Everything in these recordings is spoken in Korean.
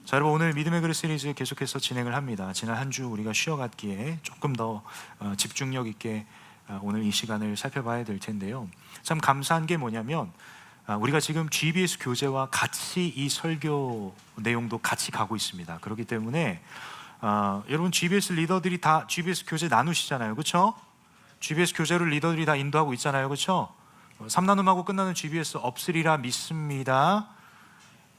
자, 여러분, 오늘 믿음의 그릇 시리즈 계속해서 진행을 합니다. 지난 한 주 우리가 쉬어갔기에 조금 더 집중력 있게 오늘 이 시간을 살펴봐야 될 텐데요. 참 감사한 게 뭐냐면 우리가 지금 GBS 교재와 같이 이 설교 내용도 같이 가고 있습니다. 그렇기 때문에 여러분, GBS 리더들이 다 GBS 교재 나누시잖아요, 그렇죠? GBS 교재를 리더들이 다 인도하고 있잖아요, 그렇죠? 3나눔하고 끝나는 GBS 없으리라 믿습니다.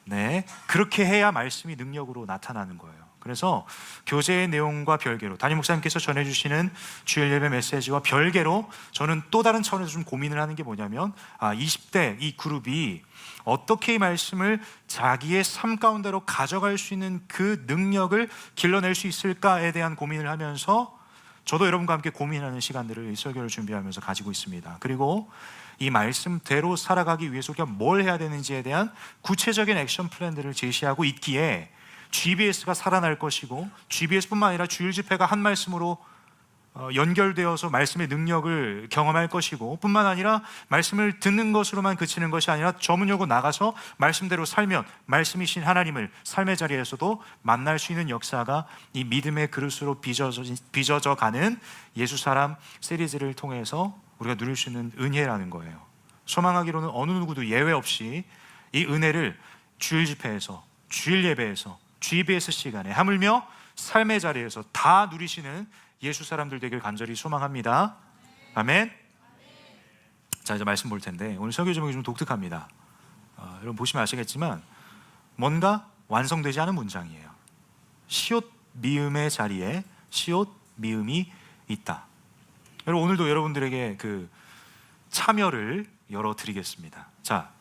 네, 그렇게 해야 말씀이 능력으로 나타나는 거예요. 그래서 교재의 내용과 별개로, 담임 목사님께서 전해주시는 주일 예배 메시지와 별개로 저는 또 다른 차원에서 좀 고민을 하는 게 뭐냐면 20대 이 그룹이 어떻게 이 말씀을 자기의 삶 가운데로 가져갈 수 있는 그 능력을 길러낼 수 있을까에 대한 고민을 하면서 저도 여러분과 함께 고민하는 시간들을 이 설교를 준비하면서 가지고 있습니다. 그리고 이 말씀대로 살아가기 위해서 우리가 뭘 해야 되는지에 대한 구체적인 액션 플랜들을 제시하고 있기에 GBS가 살아날 것이고, GBS뿐만 아니라 주일 집회가 한 말씀으로 연결되어서 말씀의 능력을 경험할 것이고, 뿐만 아니라 말씀을 듣는 것으로만 그치는 것이 아니라 전문용어 나가서 말씀대로 살면 말씀이신 하나님을 삶의 자리에서도 만날 수 있는 역사가 이 믿음의 그릇으로 빚어져 가는 예수사람 시리즈를 통해서 우리가 누릴 수 있는 은혜라는 거예요. 소망하기로는 어느 누구도 예외 없이 이 은혜를 주일 집회에서, 주일 예배에서, GBS 시간에, 하물며 삶의 자리에서 다 누리시는 예수 사람들 되길 간절히 소망합니다. 아멘. 자, 이제 말씀 볼 텐데 오늘 설교 제목이 좀 독특합니다. 여러분 보시면 아시겠지만 뭔가 완성되지 않은 문장이에요. 시옷 미음의 자리에 시옷 미음이 있다. 여러분, 오늘도 여러분들에게 그 참여를 열어드리겠습니다. 자,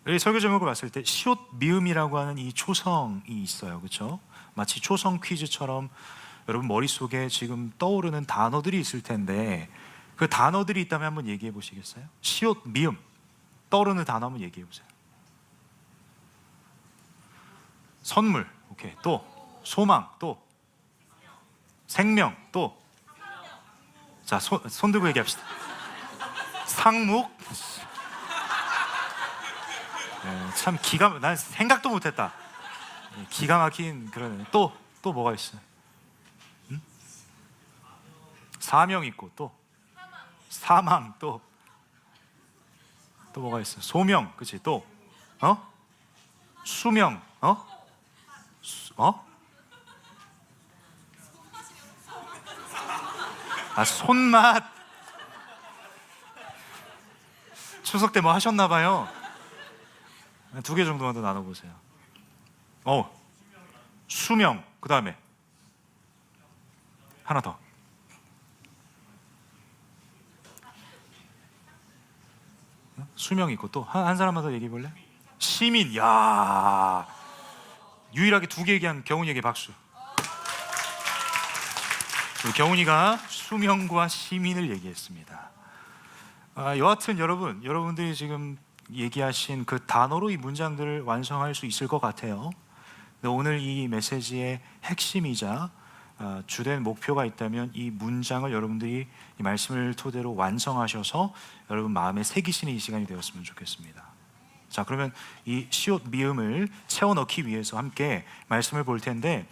이 설교 제목을 봤을 때 시옷 미음이라고 하는 이 초성이 있어요, 그렇죠? 마치 초성 퀴즈처럼 여러분 머릿속에 지금 떠오르는 단어들이 있을 텐데 그 단어들이 있다면 한번 얘기해 보시겠어요? 시옷 미음 떠오르는 단어 한번 얘기해 보세요. 선물, 오케이. 또 소망, 또 생명, 또 자, 손 들고 얘기합시다. 상묵. 참 난 생각도 못했다. 기가 막힌 그런. 또 뭐가 있어요? 사명 있고, 또 사망, 또 뭐가 있어요? 소명, 그렇지? 또 수명, 손맛. 추석 때 뭐 하셨나 봐요. 2개 정도만 더 나눠보세요. 수명, 그 다음에 하나 더. 수명 있고 또 한 사람만 더 얘기해 볼래? 시민. 야, 유일하게 2개 얘기한 경훈이에게 박수. 우리 경훈이가 수명과 시민을 얘기했습니다. 여하튼 여러분들이 지금 얘기하신 그 단어로 이 문장들을 완성할 수 있을 것 같아요. 근데 오늘 이 메시지의 핵심이자 주된 목표가 있다면 이 문장을 여러분들이 이 말씀을 토대로 완성하셔서 여러분 마음에 새기시는 이 시간이 되었으면 좋겠습니다. 자, 그러면 이 시옷 미음을 채워 넣기 위해서 함께 말씀을 볼 텐데,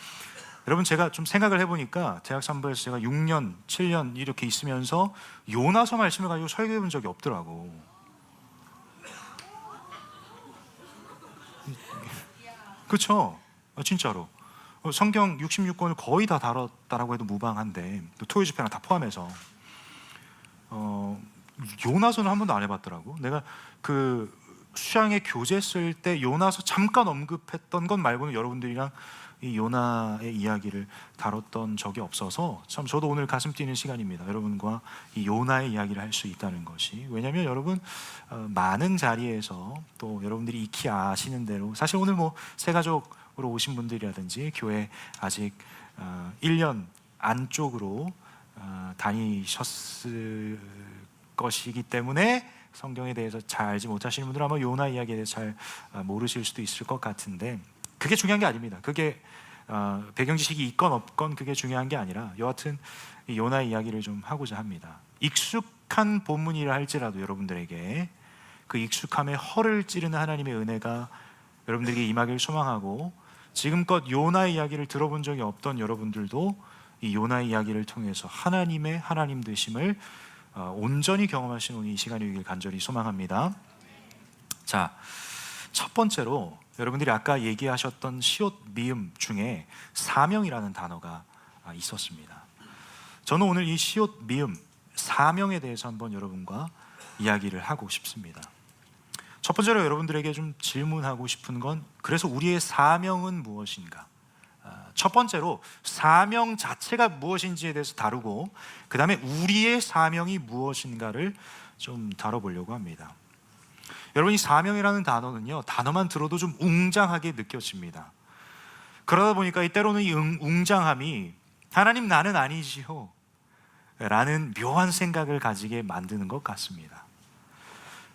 여러분, 제가 좀 생각을 해보니까 대학 3부에서 제가 6년, 7년 이렇게 있으면서 요나서 말씀을 가지고 설교해 본 적이 없더라고. 그렇죠? 진짜로 성경 66권을 거의 다 다뤘다라고 해도 무방한데, 또 토요 집회랑 다 포함해서 요나서는 한 번도 안 해봤더라고. 내가 그 수양의 교재 쓸 때 요나서 잠깐 언급했던 것 말고는 여러분들이랑 이 요나의 이야기를 다뤘던 적이 없어서 참 저도 오늘 가슴 뛰는 시간입니다. 여러분과 이 요나의 이야기를 할 수 있다는 것이. 왜냐하면 여러분 많은 자리에서 또 여러분들이 익히 아시는 대로 사실 오늘 뭐 새가족으로 오신 분들이라든지 교회 아직 1년 안쪽으로 다니셨을 것이기 때문에 성경에 대해서 잘 알지 못하시는 분들은 아마 요나 이야기에 대해서 잘 모르실 수도 있을 것 같은데, 그게 중요한 게 아닙니다. 그게 배경 지식이 있건 없건 그게 중요한 게 아니라 여하튼 이 요나의 이야기를 좀 하고자 합니다. 익숙한 본문이라 할지라도 여러분들에게 그 익숙함에 허를 찌르는 하나님의 은혜가 여러분들에게 임하길 소망하고, 지금껏 요나의 이야기를 들어본 적이 없던 여러분들도 이 요나의 이야기를 통해서 하나님의 하나님 되심을 온전히 경험하신 오늘 이 시간이 되길 간절히 소망합니다. 자, 첫 번째로 여러분들이 아까 얘기하셨던 시옷 미음 중에 사명이라는 단어가 있었습니다. 저는 오늘 이 시옷 미음 사명에 대해서 한번 여러분과 이야기를 하고 싶습니다. 첫 번째로 여러분들에게 좀 질문하고 싶은 건, 그래서 우리의 사명은 무엇인가? 첫 번째로 사명 자체가 무엇인지에 대해서 다루고, 그 다음에 우리의 사명이 무엇인가를 좀 다뤄보려고 합니다. 여러분, 이 사명이라는 단어는요, 단어만 들어도 좀 웅장하게 느껴집니다. 그러다 보니까 때로는 이 웅장함이 하나님 나는 아니지요 라는 묘한 생각을 가지게 만드는 것 같습니다.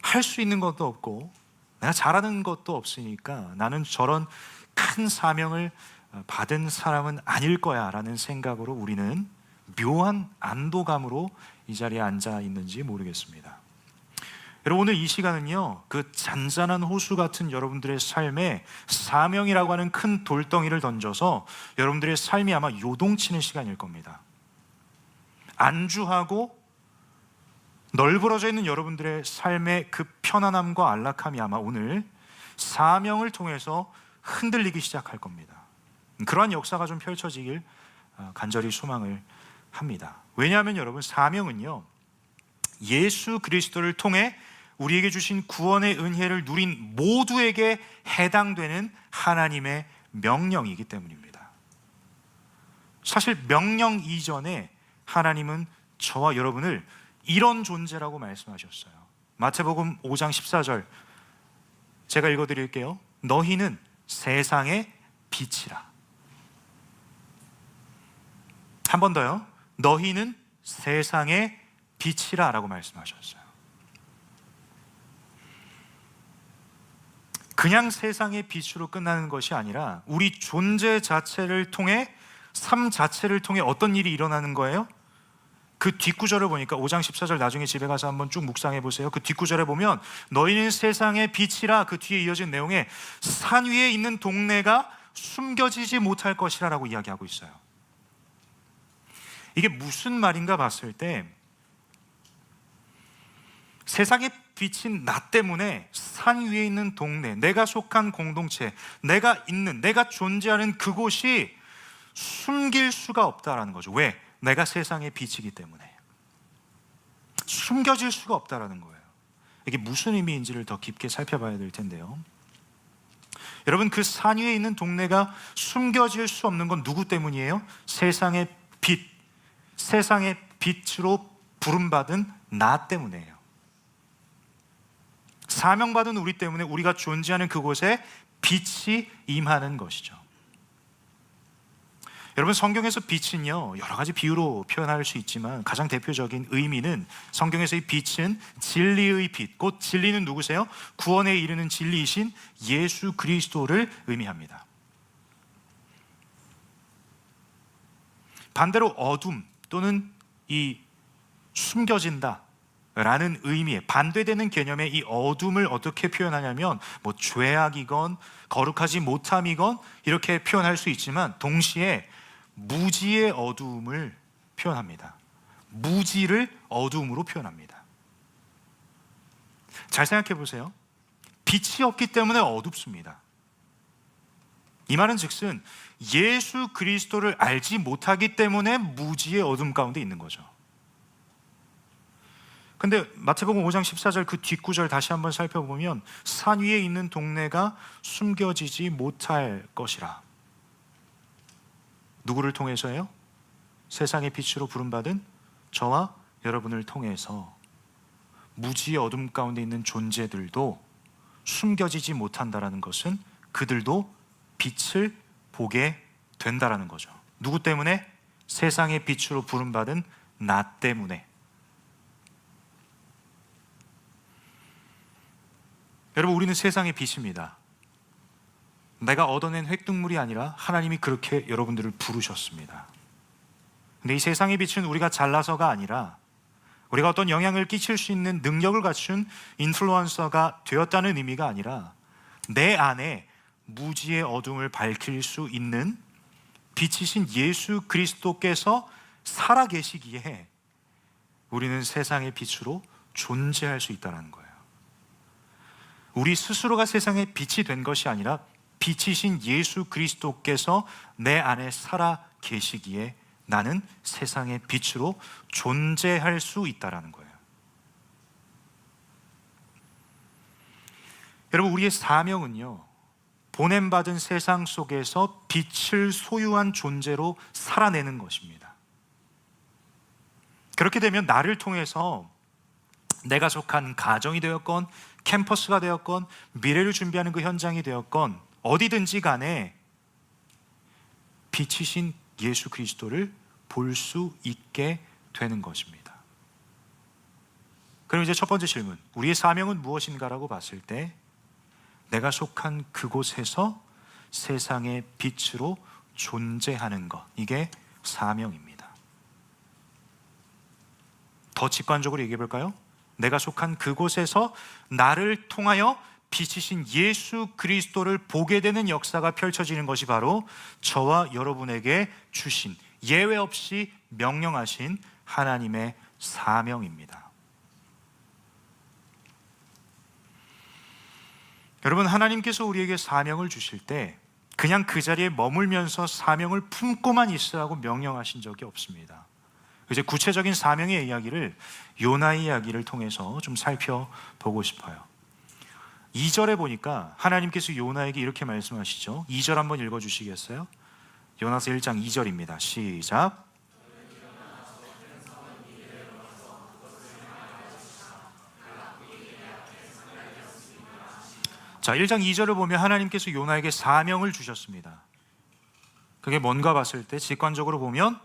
할 수 있는 것도 없고 내가 잘하는 것도 없으니까 나는 저런 큰 사명을 받은 사람은 아닐 거야 라는 생각으로 우리는 묘한 안도감으로 이 자리에 앉아 있는지 모르겠습니다. 여러분, 오늘 이 시간은요, 그 잔잔한 호수 같은 여러분들의 삶에 사명이라고 하는 큰 돌덩이를 던져서 여러분들의 삶이 아마 요동치는 시간일 겁니다. 안주하고 널브러져 있는 여러분들의 삶의 그 편안함과 안락함이 아마 오늘 사명을 통해서 흔들리기 시작할 겁니다. 그러한 역사가 좀 펼쳐지길 간절히 소망을 합니다. 왜냐하면 여러분, 사명은요, 예수 그리스도를 통해 우리에게 주신 구원의 은혜를 누린 모두에게 해당되는 하나님의 명령이기 때문입니다. 사실 명령 이전에 하나님은 저와 여러분을 이런 존재라고 말씀하셨어요. 마태복음 5장 14절 제가 읽어드릴게요. 너희는 세상의 빛이라. 한 번 더요. 너희는 세상의 빛이라 라고 말씀하셨어요. 그냥 세상의 빛으로 끝나는 것이 아니라 우리 존재 자체를 통해, 삶 자체를 통해 어떤 일이 일어나는 거예요? 그 뒷구절을 보니까 5장 14절 나중에 집에 가서 한번 쭉 묵상해 보세요. 그 뒷구절에 보면 너희는 세상의 빛이라, 그 뒤에 이어진 내용에 산 위에 있는 동네가 숨겨지지 못할 것이라 라고 이야기하고 있어요. 이게 무슨 말인가 봤을 때, 세상의 빛인 나 때문에 산 위에 있는 동네, 내가 속한 공동체, 내가 있는, 내가 존재하는 그곳이 숨길 수가 없다라는 거죠. 왜? 내가 세상의 빛이기 때문에 숨겨질 수가 없다라는 거예요. 이게 무슨 의미인지를 더 깊게 살펴봐야 될 텐데요. 여러분, 그 산 위에 있는 동네가 숨겨질 수 없는 건 누구 때문이에요? 세상의 빛, 세상의 빛으로 부름받은 나 때문이에요. 사명받은 우리 때문에 우리가 존재하는 그곳에 빛이 임하는 것이죠. 여러분, 성경에서 빛은요, 여러 가지 비유로 표현할 수 있지만 가장 대표적인 의미는, 성경에서의 빛은 진리의 빛, 곧 진리는 누구세요? 구원에 이르는 진리이신 예수 그리스도를 의미합니다. 반대로 어둠 또는 이 숨겨진다 라는 의미의 반대되는 개념의 이 어둠을 어떻게 표현하냐면, 뭐 죄악이건 거룩하지 못함이건 이렇게 표현할 수 있지만, 동시에 무지의 어두움을 표현합니다. 무지를 어두움으로 표현합니다. 잘 생각해 보세요. 빛이 없기 때문에 어둡습니다. 이 말은 즉슨 예수 그리스도를 알지 못하기 때문에 무지의 어둠 가운데 있는 거죠. 근데 마태복음 5장 14절 그 뒷구절 다시 한번 살펴보면, 산 위에 있는 동네가 숨겨지지 못할 것이라. 누구를 통해서요? 세상의 빛으로 부름받은 저와 여러분을 통해서 무지의 어둠 가운데 있는 존재들도 숨겨지지 못한다라는 것은 그들도 빛을 보게 된다라는 거죠. 누구 때문에? 세상의 빛으로 부름받은 나 때문에. 여러분, 우리는 세상의 빛입니다. 내가 얻어낸 획득물이 아니라 하나님이 그렇게 여러분들을 부르셨습니다. 근데 이 세상의 빛은 우리가 잘나서가 아니라, 우리가 어떤 영향을 끼칠 수 있는 능력을 갖춘 인플루언서가 되었다는 의미가 아니라, 내 안에 무지의 어둠을 밝힐 수 있는 빛이신 예수 그리스도께서 살아계시기에 우리는 세상의 빛으로 존재할 수 있다는 거예요. 우리 스스로가 세상의 빛이 된 것이 아니라 빛이신 예수 그리스도께서 내 안에 살아계시기에 나는 세상의 빛으로 존재할 수 있다는 거예요. 여러분, 우리의 사명은요, 보냄받은 세상 속에서 빛을 소유한 존재로 살아내는 것입니다. 그렇게 되면 나를 통해서 내가 속한 가정이 되었건 캠퍼스가 되었건 미래를 준비하는 그 현장이 되었건 어디든지 간에 빛이신 예수 그리스도를 볼 수 있게 되는 것입니다. 그럼 이제 첫 번째 질문, 우리의 사명은 무엇인가라고 봤을 때 내가 속한 그곳에서 세상의 빛으로 존재하는 것, 이게 사명입니다. 더 직관적으로 얘기해 볼까요? 내가 속한 그곳에서 나를 통하여 빛이신 예수 그리스도를 보게 되는 역사가 펼쳐지는 것이 바로 저와 여러분에게 주신, 예외 없이 명령하신 하나님의 사명입니다. 여러분, 하나님께서 우리에게 사명을 주실 때 그냥 그 자리에 머물면서 사명을 품고만 있으라고 명령하신 적이 없습니다. 이제 구체적인 사명의 이야기를 요나의 이야기를 통해서 좀 살펴보고 싶어요. 2절에 보니까 하나님께서 요나에게 이렇게 말씀하시죠. 2절 한번 읽어주시겠어요? 요나서 1장 2절입니다. 시작. 자, 1장 2절을 보면 하나님께서 요나에게 사명을 주셨습니다. 그게 뭔가 봤을 때 직관적으로 보면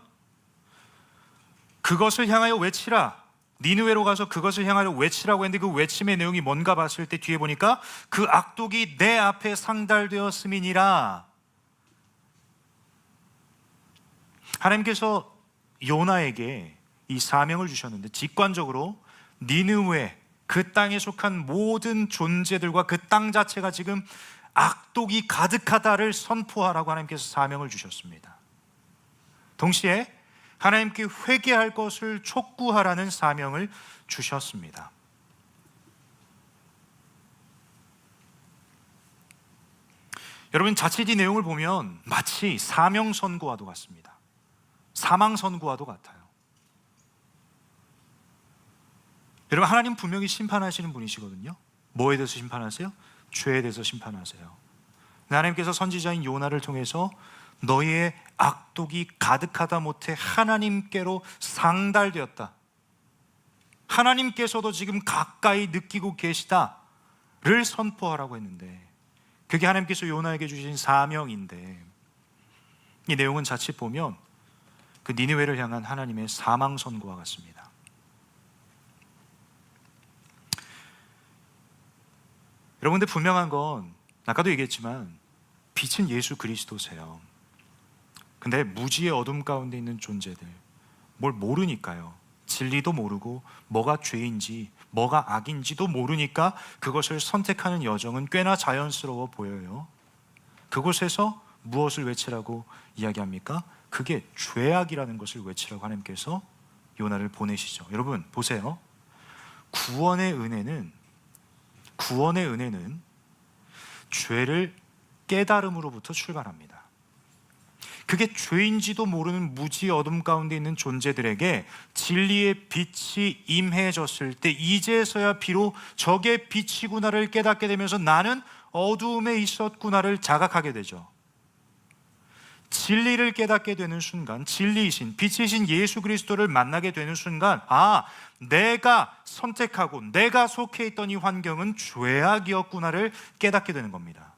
그것을 향하여 외치라, 니느웨로 가서 그것을 향하여 외치라고 했는데 그 외침의 내용이 뭔가 봤을 때 뒤에 보니까 그 악독이 내 앞에 상달되었음이니라. 하나님께서 요나에게 이 사명을 주셨는데 직관적으로 니느웨, 그 땅에 속한 모든 존재들과 그 땅 자체가 지금 악독이 가득하다를 선포하라고 하나님께서 사명을 주셨습니다. 동시에 하나님께 회개할 것을 촉구하라는 사명을 주셨습니다. 여러분, 자칫 이 내용을 보면 마치 사명 선고와도 같습니다. 사망 선고와도 같아요. 여러분, 하나님 분명히 심판하시는 분이시거든요. 뭐에 대해서 심판하세요? 죄에 대해서 심판하세요. 하나님께서 선지자인 요나를 통해서 너희의 악독이 가득하다 못해 하나님께로 상달되었다, 하나님께서도 지금 가까이 느끼고 계시다를 선포하라고 했는데 그게 하나님께서 요나에게 주신 사명인데 이 내용은 자칫 보면 그 니느웨를 향한 하나님의 사망 선고와 같습니다. 여러분들, 분명한 건 아까도 얘기했지만 빛은 예수 그리스도세요. 근데 무지의 어둠 가운데 있는 존재들, 뭘 모르니까요. 진리도 모르고 뭐가 죄인지 뭐가 악인지도 모르니까 그것을 선택하는 여정은 꽤나 자연스러워 보여요. 그곳에서 무엇을 외치라고 이야기합니까? 그게 죄악이라는 것을 외치라고 하나님께서 요나를 보내시죠. 여러분 보세요. 구원의 은혜는 죄를 깨달음으로부터 출발합니다. 그게 죄인지도 모르는 무지의 어둠 가운데 있는 존재들에게 진리의 빛이 임해졌을 때 이제서야 비로 저게 빛이구나를 깨닫게 되면서 나는 어두움에 있었구나를 자각하게 되죠. 진리를 깨닫게 되는 순간, 진리이신 빛이신 예수 그리스도를 만나게 되는 순간, 아, 내가 선택하고 내가 속해 있던 이 환경은 죄악이었구나를 깨닫게 되는 겁니다.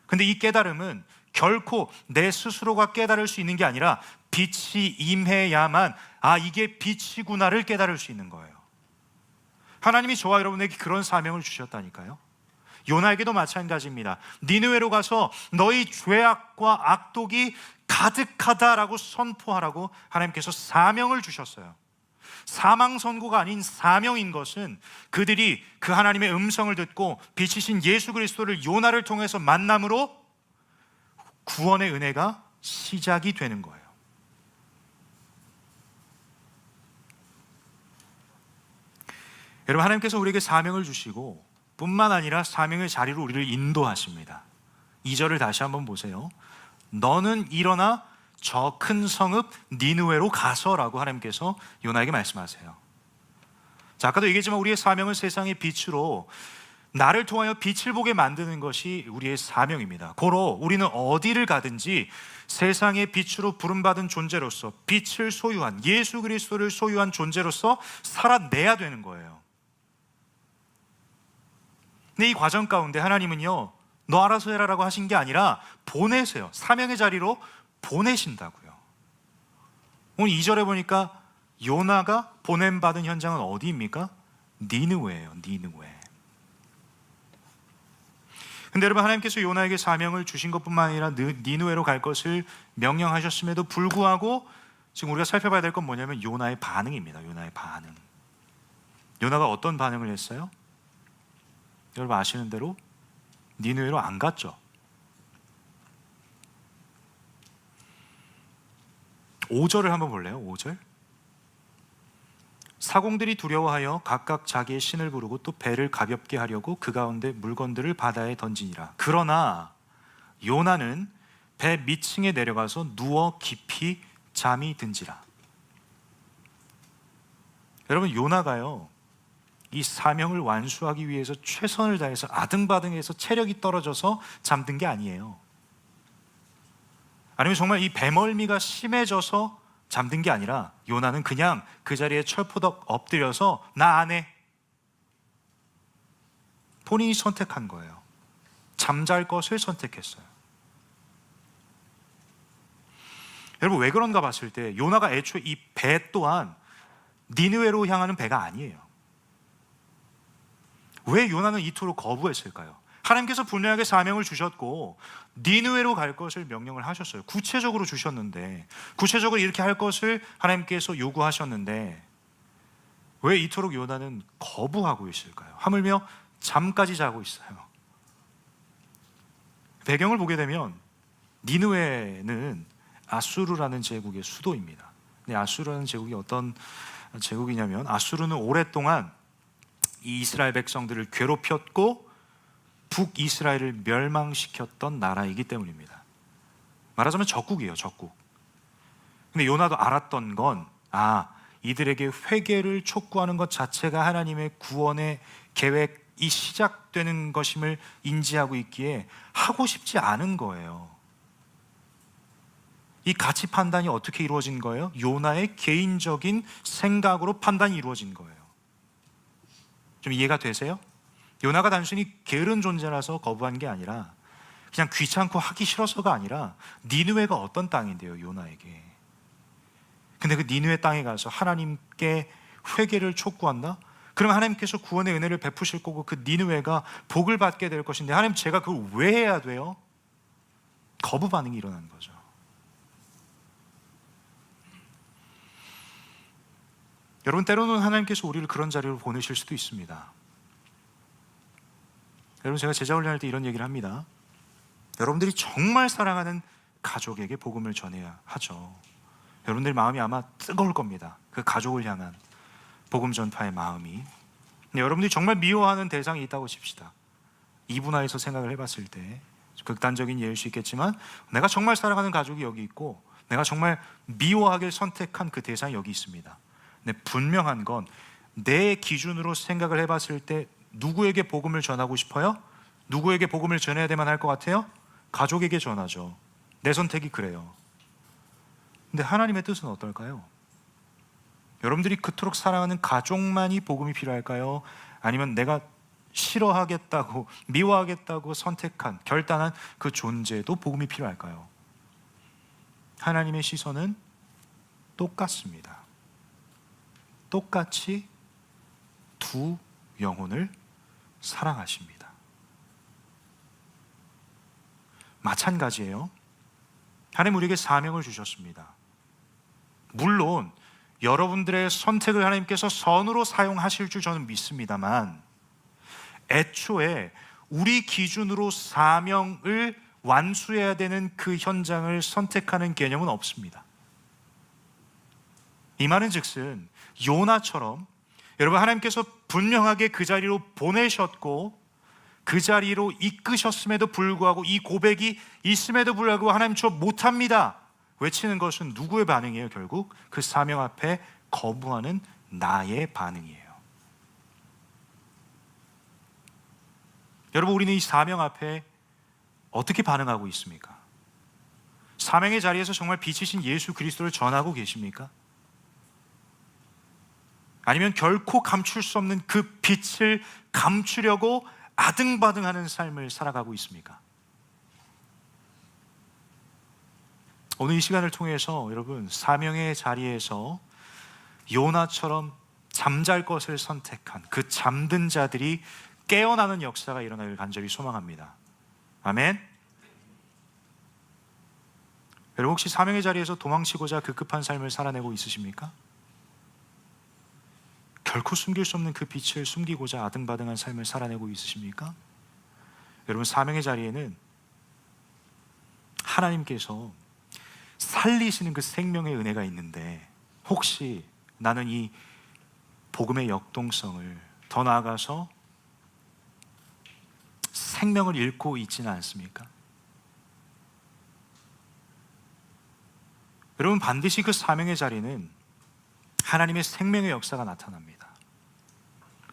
근데 이 깨달음은 결코 내 스스로가 깨달을 수 있는 게 아니라 빛이 임해야만, 아, 이게 빛이구나를 깨달을 수 있는 거예요. 하나님이 저와 여러분에게 그런 사명을 주셨다니까요. 요나에게도 마찬가지입니다. 니느웨로 가서 너희 죄악과 악독이 가득하다라고 선포하라고 하나님께서 사명을 주셨어요. 사망 선고가 아닌 사명인 것은 그들이 그 하나님의 음성을 듣고 빛이신 예수 그리스도를 요나를 통해서 만남으로 구원의 은혜가 시작이 되는 거예요. 여러분, 하나님께서 우리에게 사명을 주시고 뿐만 아니라 사명의 자리로 우리를 인도하십니다. 2절을 다시 한번 보세요. 너는 일어나 저 큰 성읍 니느웨로 가서라고 하나님께서 요나에게 말씀하세요. 자, 아까도 얘기했지만 우리의 사명은 세상의 빛으로 나를 통하여 빛을 보게 만드는 것이 우리의 사명입니다. 고로 우리는 어디를 가든지 세상의 빛으로 부름받은 존재로서 빛을 소유한 예수 그리스도를 소유한 존재로서 살아내야 되는 거예요. 근데 이 과정 가운데 하나님은요, 너 알아서 해라라고 하신 게 아니라 보내세요. 사명의 자리로 보내신다고요. 오늘 2절에 보니까 요나가 보냄받은 현장은 어디입니까? 니느웨예요. 니느웨. 근데 여러분, 하나님께서 요나에게 사명을 주신 것뿐만 아니라 니느웨로 갈 것을 명령하셨음에도 불구하고 지금 우리가 살펴봐야 될 건 뭐냐면 요나의 반응입니다. 요나의 반응. 요나가 어떤 반응을 했어요? 여러분 아시는 대로 니느웨로 안 갔죠. 5절을 한번 볼래요? 5절. 사공들이 두려워하여 각각 자기의 신을 부르고 또 배를 가볍게 하려고 그 가운데 물건들을 바다에 던지니라. 그러나 요나는 배 밑층에 내려가서 누워 깊이 잠이 든지라. 여러분, 요나가요, 이 사명을 완수하기 위해서 최선을 다해서 아등바등해서 체력이 떨어져서 잠든 게 아니에요. 아니면 정말 이 배멀미가 심해져서 잠든 게 아니라 요나는 그냥 그 자리에 철포덕 엎드려서 나 안 해. 본인이 선택한 거예요. 잠잘 것을 선택했어요. 여러분, 왜 그런가 봤을 때 요나가 애초에 이 배 또한 니느웨로 향하는 배가 아니에요. 왜 요나는 이토록 거부했을까요? 하나님께서 분명하게 사명을 주셨고 니느웨로 갈 것을 명령을 하셨어요. 구체적으로 주셨는데, 구체적으로 이렇게 할 것을 하나님께서 요구하셨는데 왜 이토록 요나는 거부하고 있을까요? 하물며 잠까지 자고 있어요. 배경을 보게 되면 니느웨는 아수르라는 제국의 수도입니다. 근데 아수르라는 제국이 어떤 제국이냐면, 아수르는 오랫동안 이 이스라엘 백성들을 괴롭혔고 북이스라엘을 멸망시켰던 나라이기 때문입니다. 말하자면 적국이에요, 적국. 근데 요나도 알았던 건, 이들에게 회개를 촉구하는 것 자체가 하나님의 구원의 계획이 시작되는 것임을 인지하고 있기에 하고 싶지 않은 거예요. 이 가치 판단이 어떻게 이루어진 거예요? 요나의 개인적인 생각으로 판단이 이루어진 거예요. 좀 이해가 되세요? 요나가 단순히 게으른 존재라서 거부한 게 아니라 그냥 귀찮고 하기 싫어서가 아니라 니느웨가 어떤 땅인데요, 요나에게. 근데 그 니느웨 땅에 가서 하나님께 회개를 촉구한다? 그러면 하나님께서 구원의 은혜를 베푸실 거고 그 니느웨가 복을 받게 될 것인데, 하나님 제가 그걸 왜 해야 돼요? 거부 반응이 일어난 거죠. 여러분, 때로는 하나님께서 우리를 그런 자리로 보내실 수도 있습니다. 여러분, 제가 제자 훈련할 때 이런 얘기를 합니다. 여러분들이 정말 사랑하는 가족에게 복음을 전해야 하죠. 여러분들 마음이 아마 뜨거울 겁니다. 그 가족을 향한 복음 전파의 마음이. 근데 여러분들이 정말 미워하는 대상이 있다고 칩시다. 이분화해서 생각을 해봤을 때 극단적인 예일 수 있겠지만, 내가 정말 사랑하는 가족이 여기 있고 내가 정말 미워하길 선택한 그 대상이 여기 있습니다. 근데 분명한 건, 내 기준으로 생각을 해봤을 때 누구에게 복음을 전하고 싶어요? 누구에게 복음을 전해야 되만 할 것 같아요? 가족에게 전하죠. 내 선택이 그래요. 근데 하나님의 뜻은 어떨까요? 여러분들이 그토록 사랑하는 가족만이 복음이 필요할까요? 아니면 내가 싫어하겠다고, 미워하겠다고 선택한, 결단한 그 존재도 복음이 필요할까요? 하나님의 시선은 똑같습니다. 똑같이 두 영혼을 사랑하십니다. 마찬가지예요. 하나님 우리에게 사명을 주셨습니다. 물론 여러분들의 선택을 하나님께서 선으로 사용하실 줄 저는 믿습니다만, 애초에 우리 기준으로 사명을 완수해야 되는 그 현장을 선택하는 개념은 없습니다. 이 말은 즉슨 요나처럼 여러분, 하나님께서 분명하게 그 자리로 보내셨고 그 자리로 이끄셨음에도 불구하고, 이 고백이 있음에도 불구하고 하나님 저 못합니다 외치는 것은 누구의 반응이에요? 결국 그 사명 앞에 거부하는 나의 반응이에요. 여러분, 우리는 이 사명 앞에 어떻게 반응하고 있습니까? 사명의 자리에서 정말 빛이신 예수 그리스도를 전하고 계십니까? 아니면 결코 감출 수 없는 그 빛을 감추려고 아등바등하는 삶을 살아가고 있습니까? 오늘 이 시간을 통해서 여러분, 사명의 자리에서 요나처럼 잠잘 것을 선택한 그 잠든 자들이 깨어나는 역사가 일어나길 간절히 소망합니다. 아멘. 여러분, 혹시 사명의 자리에서 도망치고자 급급한 삶을 살아내고 있으십니까? 결코 숨길 수 없는 그 빛을 숨기고자 아등바등한 삶을 살아내고 있으십니까? 여러분, 사명의 자리에는 하나님께서 살리시는 그 생명의 은혜가 있는데, 혹시 나는 이 복음의 역동성을, 더 나아가서 생명을 잃고 있지는 않습니까? 여러분, 반드시 그 사명의 자리는 하나님의 생명의 역사가 나타납니다.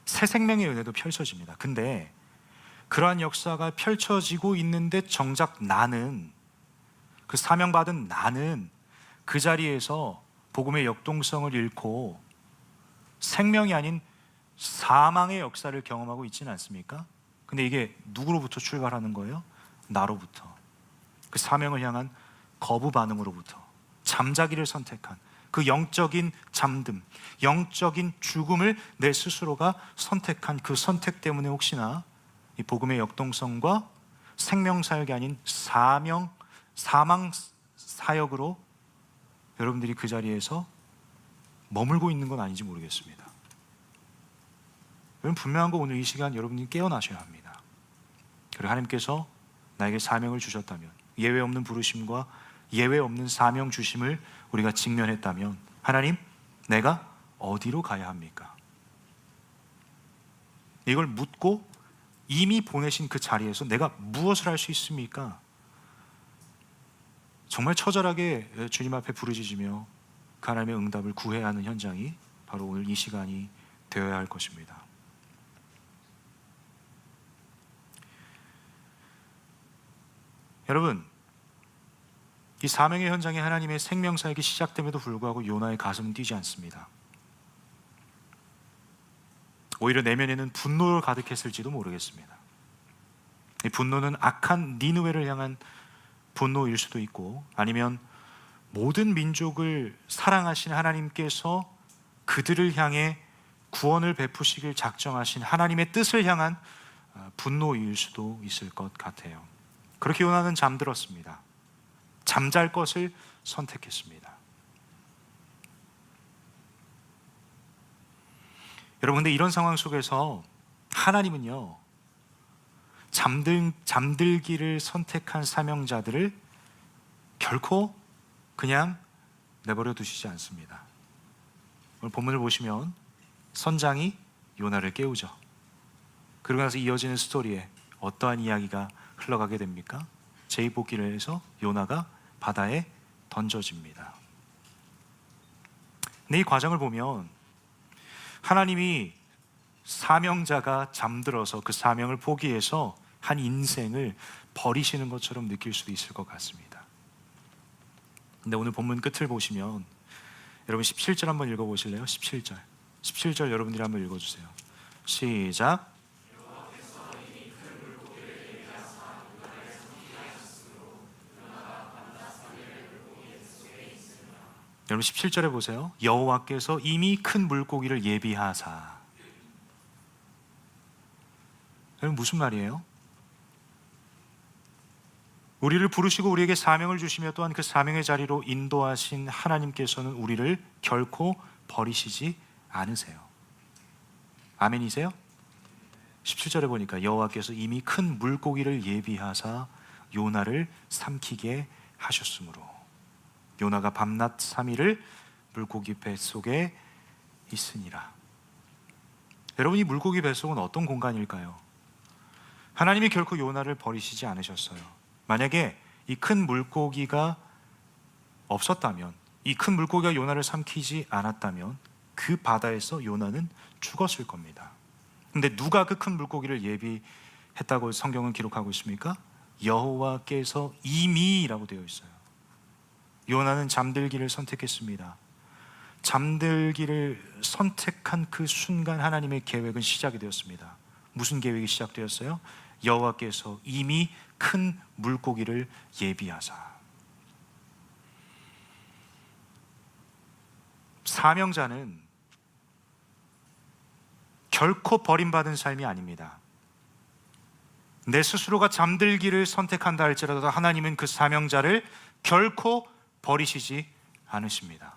새 생명의 은혜도 펼쳐집니다. 근데 그러한 역사가 펼쳐지고 있는데 정작 나는, 그 사명받은 나는 그 자리에서 복음의 역동성을 잃고 생명이 아닌 사망의 역사를 경험하고 있지는 않습니까? 근데 이게 누구로부터 출발하는 거예요? 나로부터. 그 사명을 향한 거부 반응으로부터, 잠자기를 선택한 그 영적인 잠듦, 영적인 죽음을 내 스스로가 선택한 그 선택 때문에 혹시나 이 복음의 역동성과 생명 사역이 아닌 사망 사역으로 여러분들이 그 자리에서 머물고 있는 건 아닌지 모르겠습니다. 여러분, 분명한 거, 오늘 이 시간 여러분이 깨어나셔야 합니다. 그리고 하나님께서 나에게 사명을 주셨다면, 예외 없는 부르심과 예외 없는 사명 주심을 우리가 직면했다면, 하나님, 내가 어디로 가야 합니까? 이걸 묻고 이미 보내신 그 자리에서 내가 무엇을 할 수 있습니까? 정말 처절하게 주님 앞에 부르짖으며 그 하나님의 응답을 구해야 하는 현장이 바로 오늘 이 시간이 되어야 할 것입니다. 여러분, 이 사명의 현장에 하나님의 생명사역이 시작됨에도 불구하고 요나의 가슴은 뛰지 않습니다. 오히려 내면에는 분노를 가득했을지도 모르겠습니다. 이 분노는 악한 니느웨를 향한 분노일 수도 있고, 아니면 모든 민족을 사랑하신 하나님께서 그들을 향해 구원을 베푸시길 작정하신 하나님의 뜻을 향한 분노일 수도 있을 것 같아요. 그렇게 요나는 잠들었습니다. 잠잘 것을 선택했습니다. 여러분, 근데 이런 상황 속에서 하나님은요, 잠들기를 선택한 사명자들을 결코 그냥 내버려 두시지 않습니다. 오늘 본문을 보시면 선장이 요나를 깨우죠. 그러고 나서 이어지는 스토리에 어떠한 이야기가 흘러가게 됩니까? 제의복기를 해서 요나가 바다에 던져집니다. 근데 이 과정을 보면 하나님이 사명자가 잠들어서 그 사명을 포기해서 한 인생을 버리시는 것처럼 느낄 수도 있을 것 같습니다. 근데 오늘 본문 끝을 보시면 여러분 17절 한번 읽어보실래요? 17절 여러분들이 한번 읽어주세요. 시작. 여러분 17절에 보세요. 여호와께서 이미 큰 물고기를 예비하사. 여러분, 무슨 말이에요? 우리를 부르시고 우리에게 사명을 주시며 또한 그 사명의 자리로 인도하신 하나님께서는 우리를 결코 버리시지 않으세요. 아멘이세요? 17절에 보니까 여호와께서 이미 큰 물고기를 예비하사 요나를 삼키게 하셨으므로 요나가 밤낮 3일을 물고기 뱃속에 있으니라. 여러분, 이 물고기 뱃속은 어떤 공간일까요? 하나님이 결코 요나를 버리시지 않으셨어요. 만약에 이 큰 물고기가 없었다면, 이 큰 물고기가 요나를 삼키지 않았다면 그 바다에서 요나는 죽었을 겁니다. 근데 누가 그 큰 물고기를 예비했다고 성경은 기록하고 있습니까? 여호와께서 이미라고 되어 있어요. 요나는 잠들기를 선택했습니다. 잠들기를 선택한 그 순간 하나님의 계획은 시작이 되었습니다. 무슨 계획이 시작되었어요? 여호와께서 이미 큰 물고기를 예비하사. 사명자는 결코 버림받은 삶이 아닙니다. 내 스스로가 잠들기를 선택한다 할지라도 하나님은 그 사명자를 결코 버리시지 않으십니다.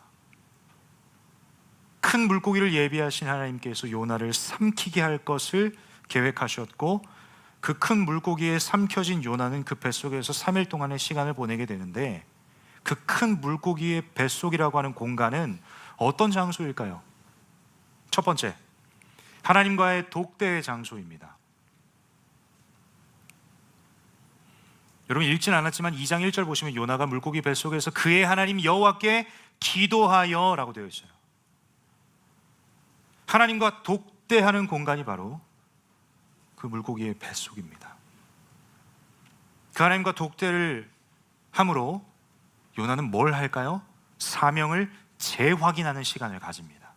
큰 물고기를 예비하신 하나님께서 요나를 삼키게 할 것을 계획하셨고, 그 큰 물고기에 삼켜진 요나는 그 뱃속에서 3일 동안의 시간을 보내게 되는데, 그 큰 물고기의 뱃속이라고 하는 공간은 어떤 장소일까요? 첫 번째, 하나님과의 독대의 장소입니다. 여러분, 읽진 않았지만 2장 1절 보시면 요나가 물고기 뱃속에서 그의 하나님 여호와께 기도하여 라고 되어 있어요. 하나님과 독대하는 공간이 바로 그 물고기의 뱃속입니다. 그 하나님과 독대를 함으로 요나는 뭘 할까요? 사명을 재확인하는 시간을 가집니다.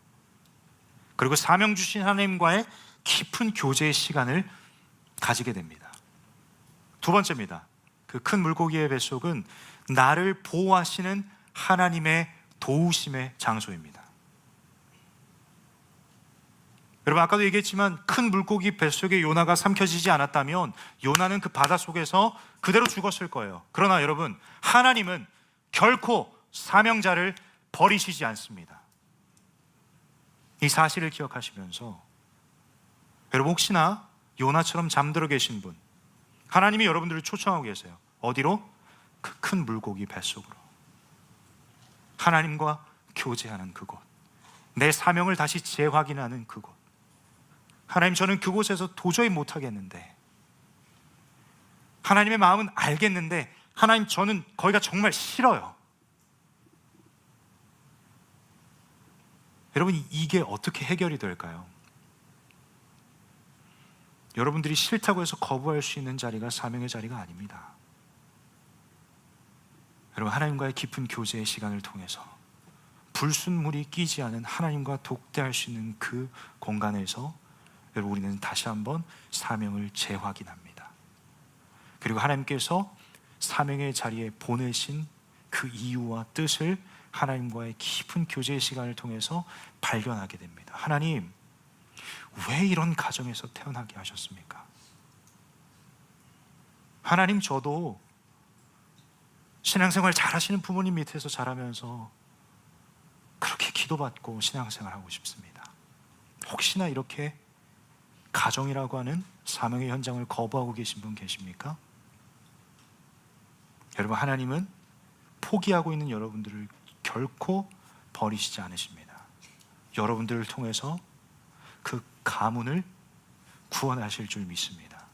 그리고 사명 주신 하나님과의 깊은 교제의 시간을 가지게 됩니다. 두 번째입니다. 그 큰 물고기의 뱃속은 나를 보호하시는 하나님의 도우심의 장소입니다. 여러분, 아까도 얘기했지만 큰 물고기 뱃속에 요나가 삼켜지지 않았다면 요나는 그 바닷속에서 그대로 죽었을 거예요. 그러나 여러분, 하나님은 결코 사명자를 버리시지 않습니다. 이 사실을 기억하시면서 여러분, 혹시나 요나처럼 잠들어 계신 분, 하나님이 여러분들을 초청하고 계세요. 어디로? 그 큰 물고기 뱃속으로. 하나님과 교제하는 그곳, 내 사명을 다시 재확인하는 그곳. 하나님, 저는 그곳에서 도저히 못하겠는데, 하나님의 마음은 알겠는데 하나님, 저는 거기가 정말 싫어요. 여러분, 이게 어떻게 해결이 될까요? 여러분들이 싫다고 해서 거부할 수 있는 자리가 사명의 자리가 아닙니다. 여러분, 하나님과의 깊은 교제의 시간을 통해서 불순물이 끼지 않은 하나님과 독대할 수 있는 그 공간에서 여러분, 우리는 다시 한번 사명을 재확인합니다. 그리고 하나님께서 사명의 자리에 보내신 그 이유와 뜻을 하나님과의 깊은 교제의 시간을 통해서 발견하게 됩니다. 하나님, 왜 이런 가정에서 태어나게 하셨습니까? 하나님, 저도 신앙생활 잘하시는 부모님 밑에서 자라면서 그렇게 기도받고 신앙생활 하고 싶습니다. 혹시나 이렇게 가정이라고 하는 사명의 현장을 거부하고 계신 분 계십니까? 여러분, 하나님은 포기하고 있는 여러분들을 결코 버리시지 않으십니다. 여러분들을 통해서 그 가문을 구원하실 줄 믿습니다.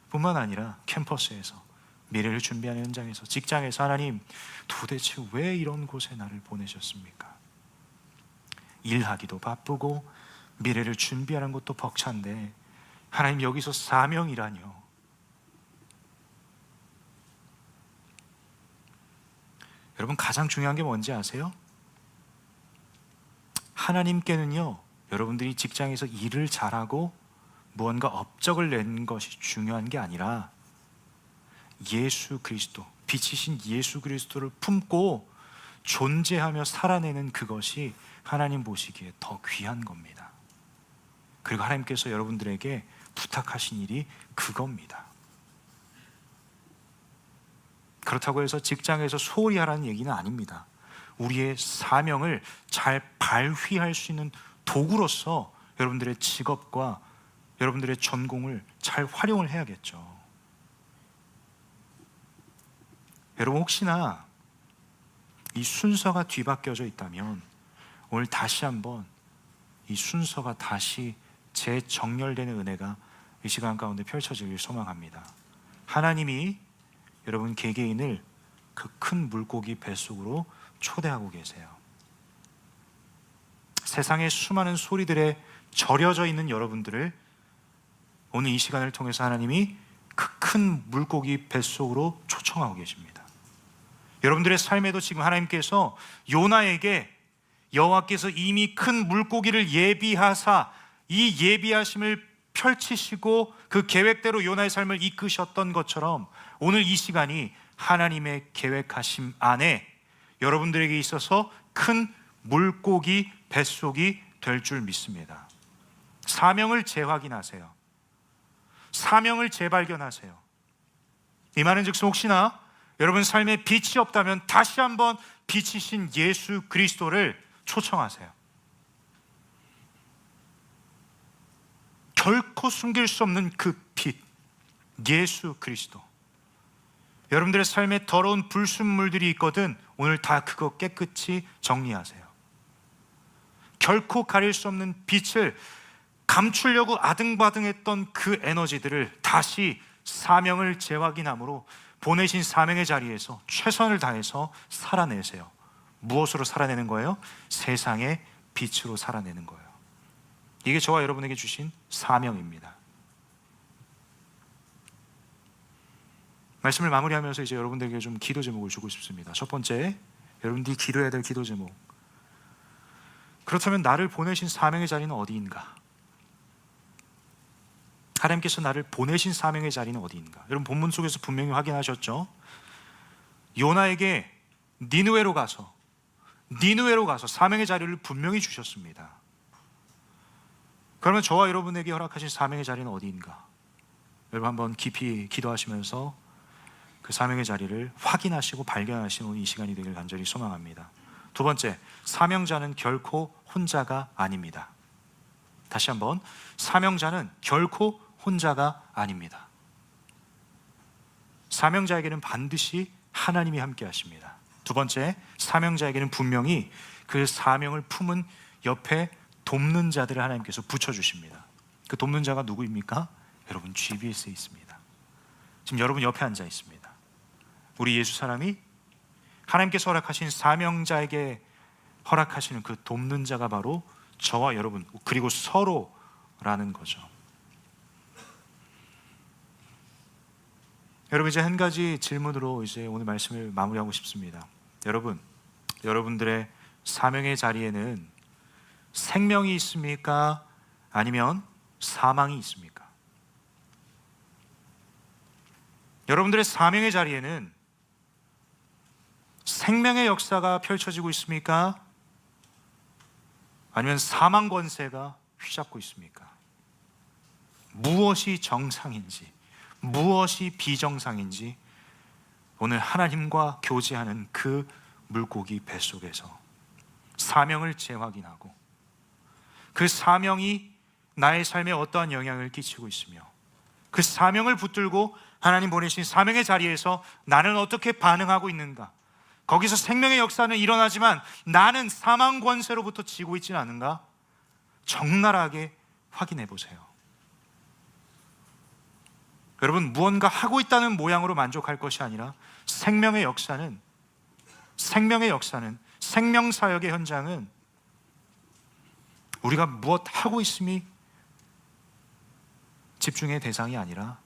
뿐만 아니라 캠퍼스에서, 미래를 준비하는 현장에서, 직장에서 하나님, 도대체 왜 이런 곳에 나를 보내셨습니까? 일하기도 바쁘고 미래를 준비하는 것도 벅찬데 하나님, 여기서 사명이라뇨. 여러분, 가장 중요한 게 뭔지 아세요? 하나님께는요, 여러분들이 직장에서 일을 잘하고 무언가 업적을 내는 것이 중요한 게 아니라 예수 그리스도, 빛이신 예수 그리스도를 품고 존재하며 살아내는 그것이 하나님 보시기에 더 귀한 겁니다. 그리고 하나님께서 여러분들에게 부탁하신 일이 그겁니다. 그렇다고 해서 직장에서 소홀히 하라는 얘기는 아닙니다. 우리의 사명을 잘 발휘할 수 있는 도구로서 여러분들의 직업과 여러분들의 전공을 잘 활용을 해야겠죠. 여러분, 혹시나 이 순서가 뒤바뀌어져 있다면 오늘 다시 한번 이 순서가 다시 재정렬되는 은혜가 이 시간 가운데 펼쳐지길 소망합니다. 하나님이 여러분 개개인을 그 큰 물고기 뱃속으로 초대하고 계세요. 세상의 수많은 소리들에 절여져 있는 여러분들을 오늘 이 시간을 통해서 하나님이 그 큰 물고기 뱃속으로 초청하고 계십니다. 여러분들의 삶에도 지금 하나님께서 요나에게 여호와께서 이미 큰 물고기를 예비하사 이 예비하심을 펼치시고 그 계획대로 요나의 삶을 이끄셨던 것처럼 오늘 이 시간이 하나님의 계획하심 안에 여러분들에게 있어서 큰 물고기 뱃속이 될 줄 믿습니다. 사명을 재확인하세요. 사명을 재발견하세요. 이 말은 즉슨 혹시나 여러분 삶에 빛이 없다면 다시 한번 빛이신 예수 그리스도를 초청하세요. 결코 숨길 수 없는 그 빛, 예수 그리스도. 여러분들의 삶에 더러운 불순물들이 있거든 오늘 다 그거 깨끗이 정리하세요. 결코 가릴 수 없는 빛을 감추려고 아등바등했던 그 에너지들을 다시 사명을 재확인함으로 보내신 사명의 자리에서 최선을 다해서 살아내세요. 무엇으로 살아내는 거예요? 세상의 빛으로 살아내는 거예요. 이게 저와 여러분에게 주신 사명입니다. 말씀을 마무리하면서 이제 여러분들에게 좀 기도 제목을 주고 싶습니다. 첫 번째, 여러분들이 기도해야 될 기도 제목. 그렇다면 나를 보내신 사명의 자리는 어디인가? 하나님께서 나를 보내신 사명의 자리는 어디인가? 여러분 본문 속에서 분명히 확인하셨죠? 요나에게 니느웨로 가서 사명의 자리를 분명히 주셨습니다. 그러면 저와 여러분에게 허락하신 사명의 자리는 어디인가? 여러분 한번 깊이 기도하시면서 그 사명의 자리를 확인하시고 발견하시는 이 시간이 되길 간절히 소망합니다. 두 번째, 사명자는 결코 혼자가 아닙니다. 다시 한번, 사명자는 결코 혼자가 아닙니다. 사명자에게는 반드시 하나님이 함께 하십니다. 두 번째, 사명자에게는 분명히 그 사명을 품은 옆에 돕는 자들을 하나님께서 붙여주십니다. 그 돕는 자가 누구입니까? 여러분 GBS에 있습니다. 지금 여러분 옆에 앉아 있습니다. 우리 예수 사람이 하나님께서 허락하신 사명자에게 허락하시는 그 돕는 자가 바로 저와 여러분 그리고 서로라는 거죠. 여러분 이제 한 가지 질문으로 이제 오늘 말씀을 마무리하고 싶습니다. 여러분들의 사명의 자리에는 생명이 있습니까? 아니면 사망이 있습니까? 여러분들의 사명의 자리에는 생명의 역사가 펼쳐지고 있습니까? 아니면 사망 권세가 휘잡고 있습니까? 무엇이 정상인지, 무엇이 비정상인지 오늘 하나님과 교제하는 그 물고기 뱃속에서 사명을 재확인하고 그 사명이 나의 삶에 어떠한 영향을 끼치고 있으며 그 사명을 붙들고 하나님 보내신 사명의 자리에서 나는 어떻게 반응하고 있는가? 거기서 생명의 역사는 일어나지만 나는 사망 권세로부터 지고 있지는 않은가? 적나라하게 확인해 보세요. 여러분 무언가 하고 있다는 모양으로 만족할 것이 아니라 생명의 역사는 생명사역의 현장은 우리가 무엇 하고 있음이 집중의 대상이 아니라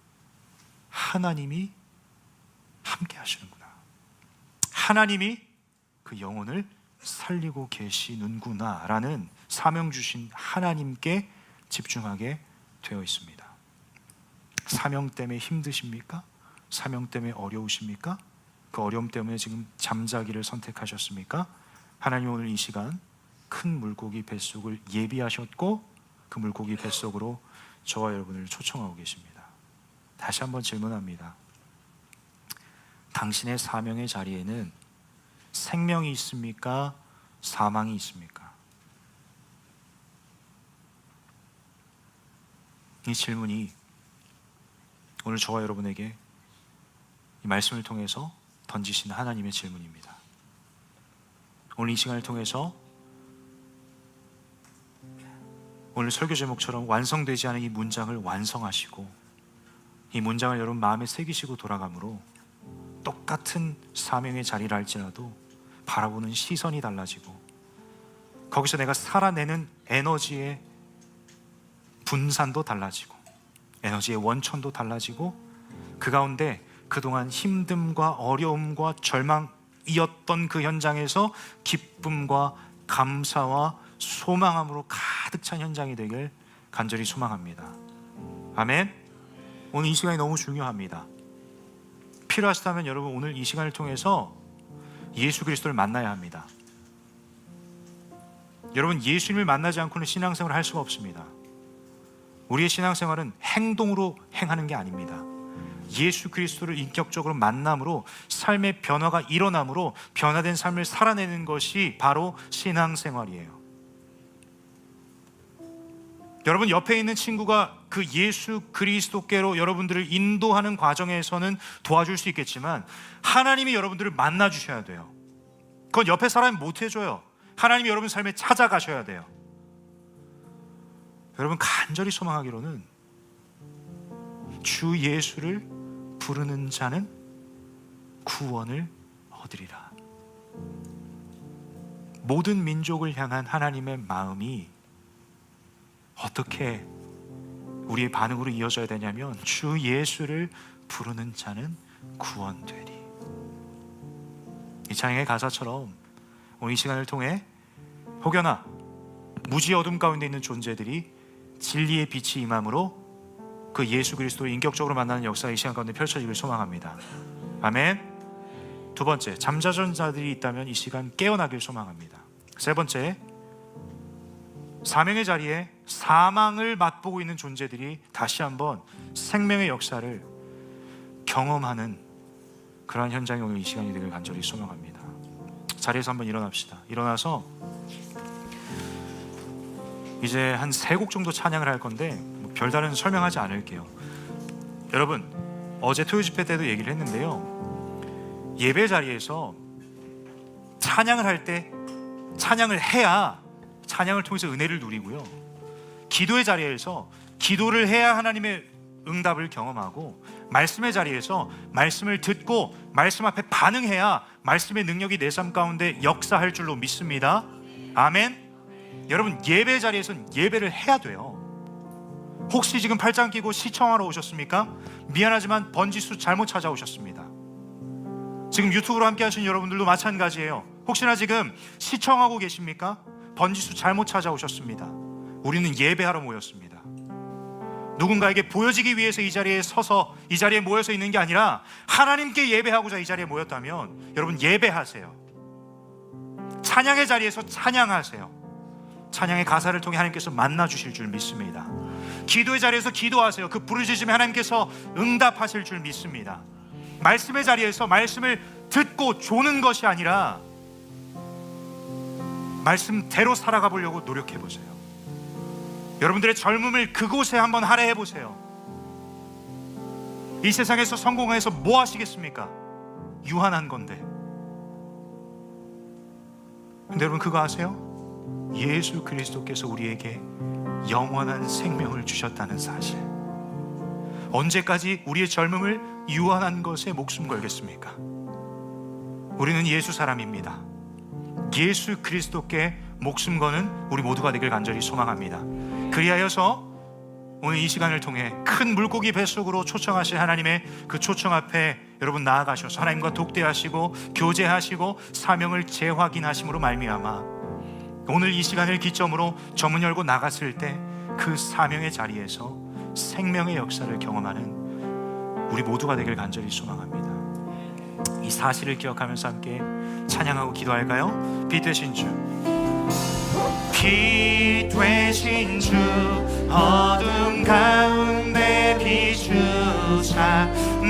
하나님이 함께 하시는구나. 하나님이 그 영혼을 살리고 계시는구나 라는 사명 주신 하나님께 집중하게 되어 있습니다. 사명 때문에 힘드십니까? 사명 때문에 어려우십니까? 그 어려움 때문에 지금 잠자기를 선택하셨습니까? 하나님 오늘 이 시간 큰 물고기 뱃속을 예비하셨고 그 물고기 뱃속으로 저와 여러분을 초청하고 계십니다. 다시 한번 질문합니다. 당신의 사명의 자리에는 생명이 있습니까? 사망이 있습니까? 이 질문이 오늘 저와 여러분에게 이 말씀을 통해서 던지신 하나님의 질문입니다. 오늘 이 시간을 통해서 오늘 설교 제목처럼 완성되지 않은 이 문장을 완성하시고 이 문장을 여러분 마음에 새기시고 돌아가므로 똑같은 사명의 자리를 할지라도 바라보는 시선이 달라지고 거기서 내가 살아내는 에너지의 분산도 달라지고 에너지의 원천도 달라지고 그 가운데 그동안 힘듦과 어려움과 절망이었던 그 현장에서 기쁨과 감사와 소망함으로 가득 찬 현장이 되길 간절히 소망합니다. 아멘. 오늘 이 시간이 너무 중요합니다. 필요하시다면 여러분 오늘 이 시간을 통해서 예수 그리스도를 만나야 합니다. 여러분 예수님을 만나지 않고는 신앙생활을 할 수가 없습니다. 우리의 신앙생활은 행동으로 행하는 게 아닙니다. 예수 그리스도를 인격적으로 만남으로 삶의 변화가 일어남으로 변화된 삶을 살아내는 것이 바로 신앙생활이에요. 여러분 옆에 있는 친구가 그 예수 그리스도께로 여러분들을 인도하는 과정에서는 도와줄 수 있겠지만 하나님이 여러분들을 만나 주셔야 돼요. 그건 옆에 사람이 못 해줘요. 하나님이 여러분 삶에 찾아가셔야 돼요. 여러분 간절히 소망하기로는 주 예수를 부르는 자는 구원을 얻으리라. 모든 민족을 향한 하나님의 마음이 어떻게 우리의 반응으로 이어져야 되냐면 주 예수를 부르는 자는 구원되리. 이 찬양의 가사처럼 오늘 이 시간을 통해 혹여나 무지의 어둠 가운데 있는 존재들이 진리의 빛이 임함으로 그 예수 그리스도를 인격적으로 만나는 역사가 이 시간 가운데 펼쳐지길 소망합니다. 아멘. 두 번째, 잠자던 자들이 있다면 이 시간 깨어나길 소망합니다. 세 번째, 사명의 자리에 사망을 맛보고 있는 존재들이 다시 한번 생명의 역사를 경험하는 그러한 현장이 오늘 이 시간이 되길 간절히 소망합니다. 자리에서 한번 일어납시다. 일어나서 이제 한 3곡 정도 찬양을 할 건데 별다른 설명하지 않을게요. 여러분 어제 토요 집회 때도 얘기를 했는데요, 예배 자리에서 찬양을 할 때 찬양을 해야 찬양을 통해서 은혜를 누리고요, 기도의 자리에서 기도를 해야 하나님의 응답을 경험하고, 말씀의 자리에서 말씀을 듣고 말씀 앞에 반응해야 말씀의 능력이 내 삶 가운데 역사할 줄로 믿습니다. 아멘. 여러분 예배 자리에서는 예배를 해야 돼요. 혹시 지금 팔짱 끼고 시청하러 오셨습니까? 미안하지만 번지수 잘못 찾아오셨습니다. 지금 유튜브로 함께 하시는 여러분들도 마찬가지예요. 혹시나 지금 시청하고 계십니까? 번지수 잘못 찾아오셨습니다. 우리는 예배하러 모였습니다. 누군가에게 보여지기 위해서 이 자리에 서서 이 자리에 모여서 있는 게 아니라 하나님께 예배하고자 이 자리에 모였다면 여러분 예배하세요. 찬양의 자리에서 찬양하세요. 찬양의 가사를 통해 하나님께서 만나 주실 줄 믿습니다. 기도의 자리에서 기도하세요. 그 부르짖음에 하나님께서 응답하실 줄 믿습니다. 말씀의 자리에서 말씀을 듣고 조는 것이 아니라 말씀대로 살아가 보려고 노력해 보세요. 여러분들의 젊음을 그곳에 한번 할애해 보세요. 이 세상에서 성공해서 뭐 하시겠습니까? 유한한 건데. 근데 여러분 그거 아세요? 예수 그리스도께서 우리에게 영원한 생명을 주셨다는 사실. 언제까지 우리의 젊음을 유한한 것에 목숨 걸겠습니까? 우리는 예수 사람입니다. 예수 그리스도께 목숨 거는 우리 모두가 되길 간절히 소망합니다. 그리하여서 오늘 이 시간을 통해 큰 물고기 뱃속으로 초청하신 하나님의 그 초청 앞에 여러분 나아가셔서 하나님과 독대하시고 교제하시고 사명을 재확인하심으로 말미암아 오늘 이 시간을 기점으로 저문 열고 나갔을 때 그 사명의 자리에서 생명의 역사를 경험하는 우리 모두가 되길 간절히 소망합니다. 이 사실을 기억하면서 함께 찬양하고 기도할까요? 빛 되신 주, 빛 되신 주, 어둠 가운데 비추사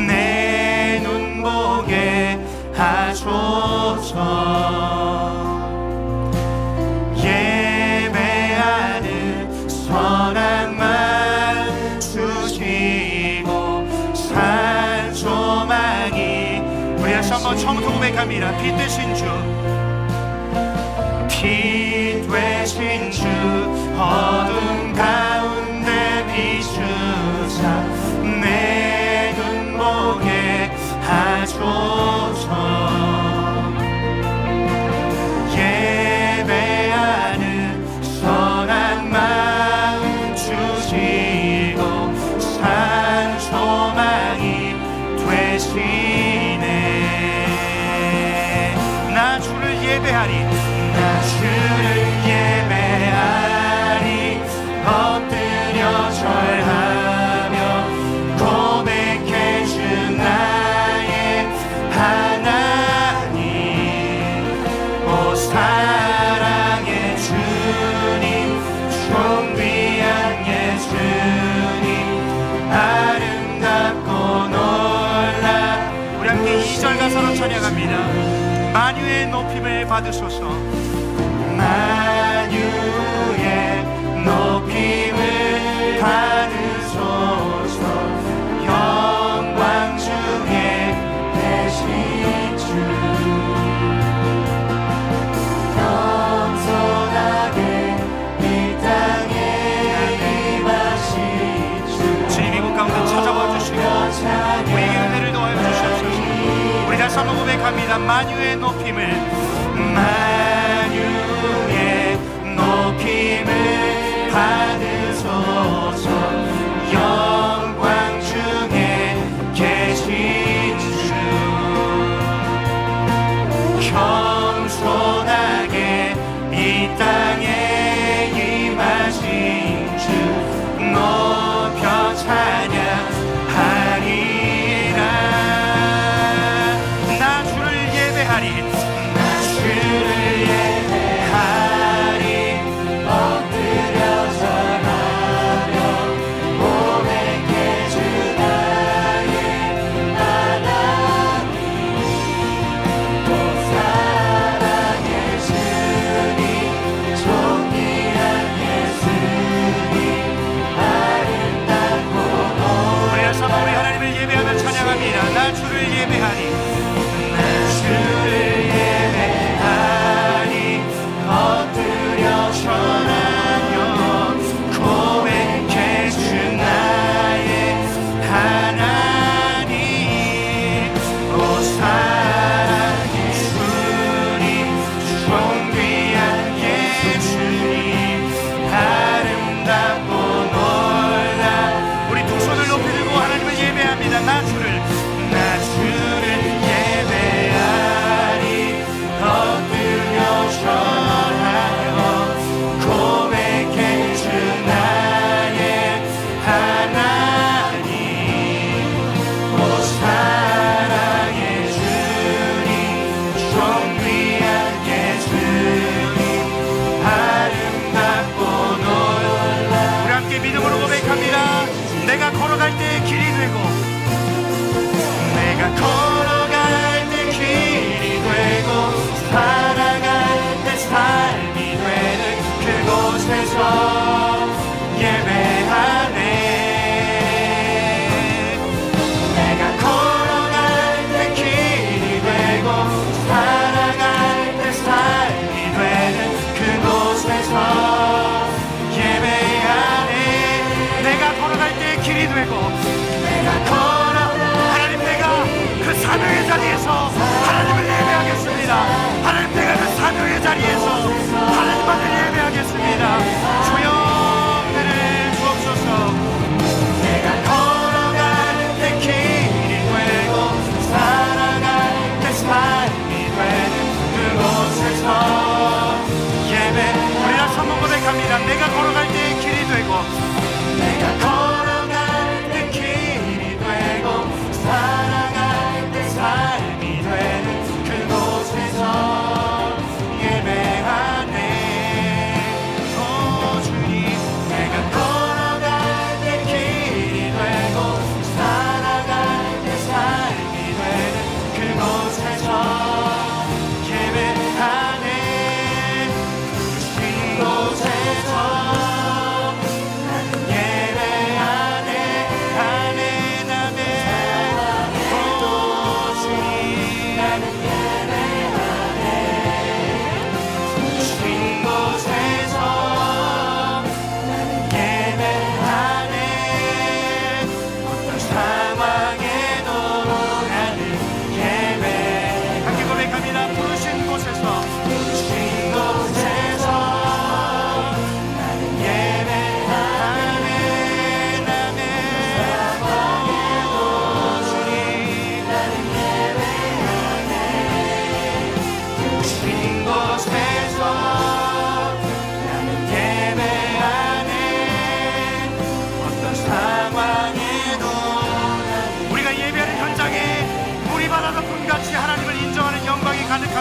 내 눈 보게 하소서. 예배하는 선함만 주시고 산 소망이, 우리 다시 한번 찬양합니다. 빛 되신 주, 빛 되신 주, 어둠 가운데 비추사 내 눈 보게 하소서. 예배하는 선한 마음 주시고 산 소망이 되시네. 나 주를 예배하리, 나 주를 예배하리. 엎드려 절하며 고백해 주 나의 하나님. 오 사랑의 주님, 존귀한 예수님, 아름답고 놀라. 우리 함께 2절 가사로 찬양합니다. 만유의 높임을 받으소서. 만유의 높임을 받으소서. 영광 중에 계신 주, 겸손하게 이 땅에 임하신 주, 주님 이곳 가운데 찾아와 주시고 우리에게 은혜를 더하여 주시옵소서. 우리 다시 한번 고백합니다. 만유의 높임을, 만유의 높임을 받으소서. 영광 중에 계신 주, 겸손하게 이 땅에 임하신 주, 높여 찬양하리라. 나 주를 예배하리, 나 주를 예배하리. 엎드려 절하며 고백해 주 나의 하나님. 오 사랑의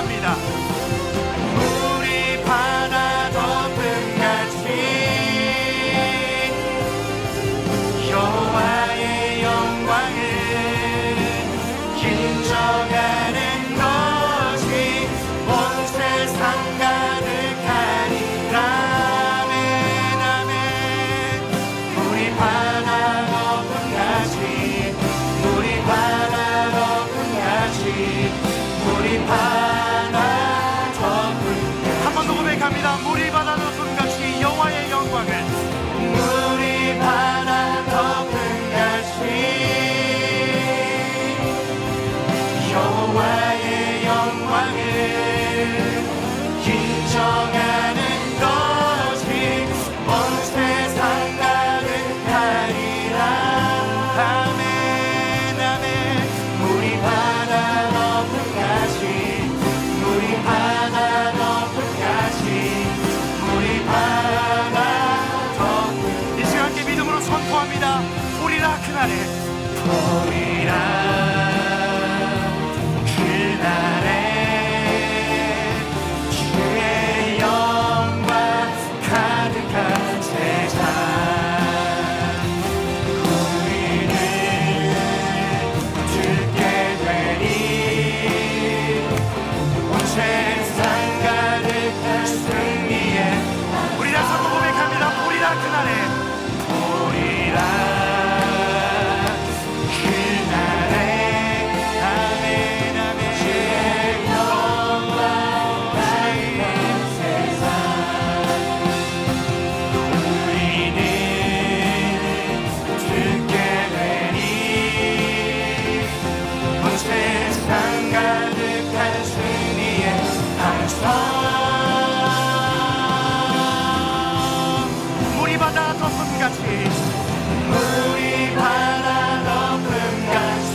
고백합니다. 물이 바다 덮음 같이 여호와의 영광을 인정하는 것이 온 세상 가득하리라. 아멘 아멘. 물이 바다 덮음 같이 물이 바다 덮음 같이 물이 바다 덮음 한 번 더 고백합니다. 물이 바다 덮음 같이 여호와의 영광을 물이 바다 덮음 같이 여호와의 영광을 인정하는 것이 온 세상 가득하리라. 아멘 아멘. 물이 바다 덮음 같이 물이 바다 덮음 같이 물이 바다 덮음. 이 시간 함께 믿음으로 선포합니다. 보리라 그날에 보리라 주의 영광 가득한 세상 우리는 듣게 되리. 온 세상 가득한 승리에 우리라 서로 고백합니다. 보리라 그날에 보리라 물이 바다 덮음 같이 물이 바다 덮음 같이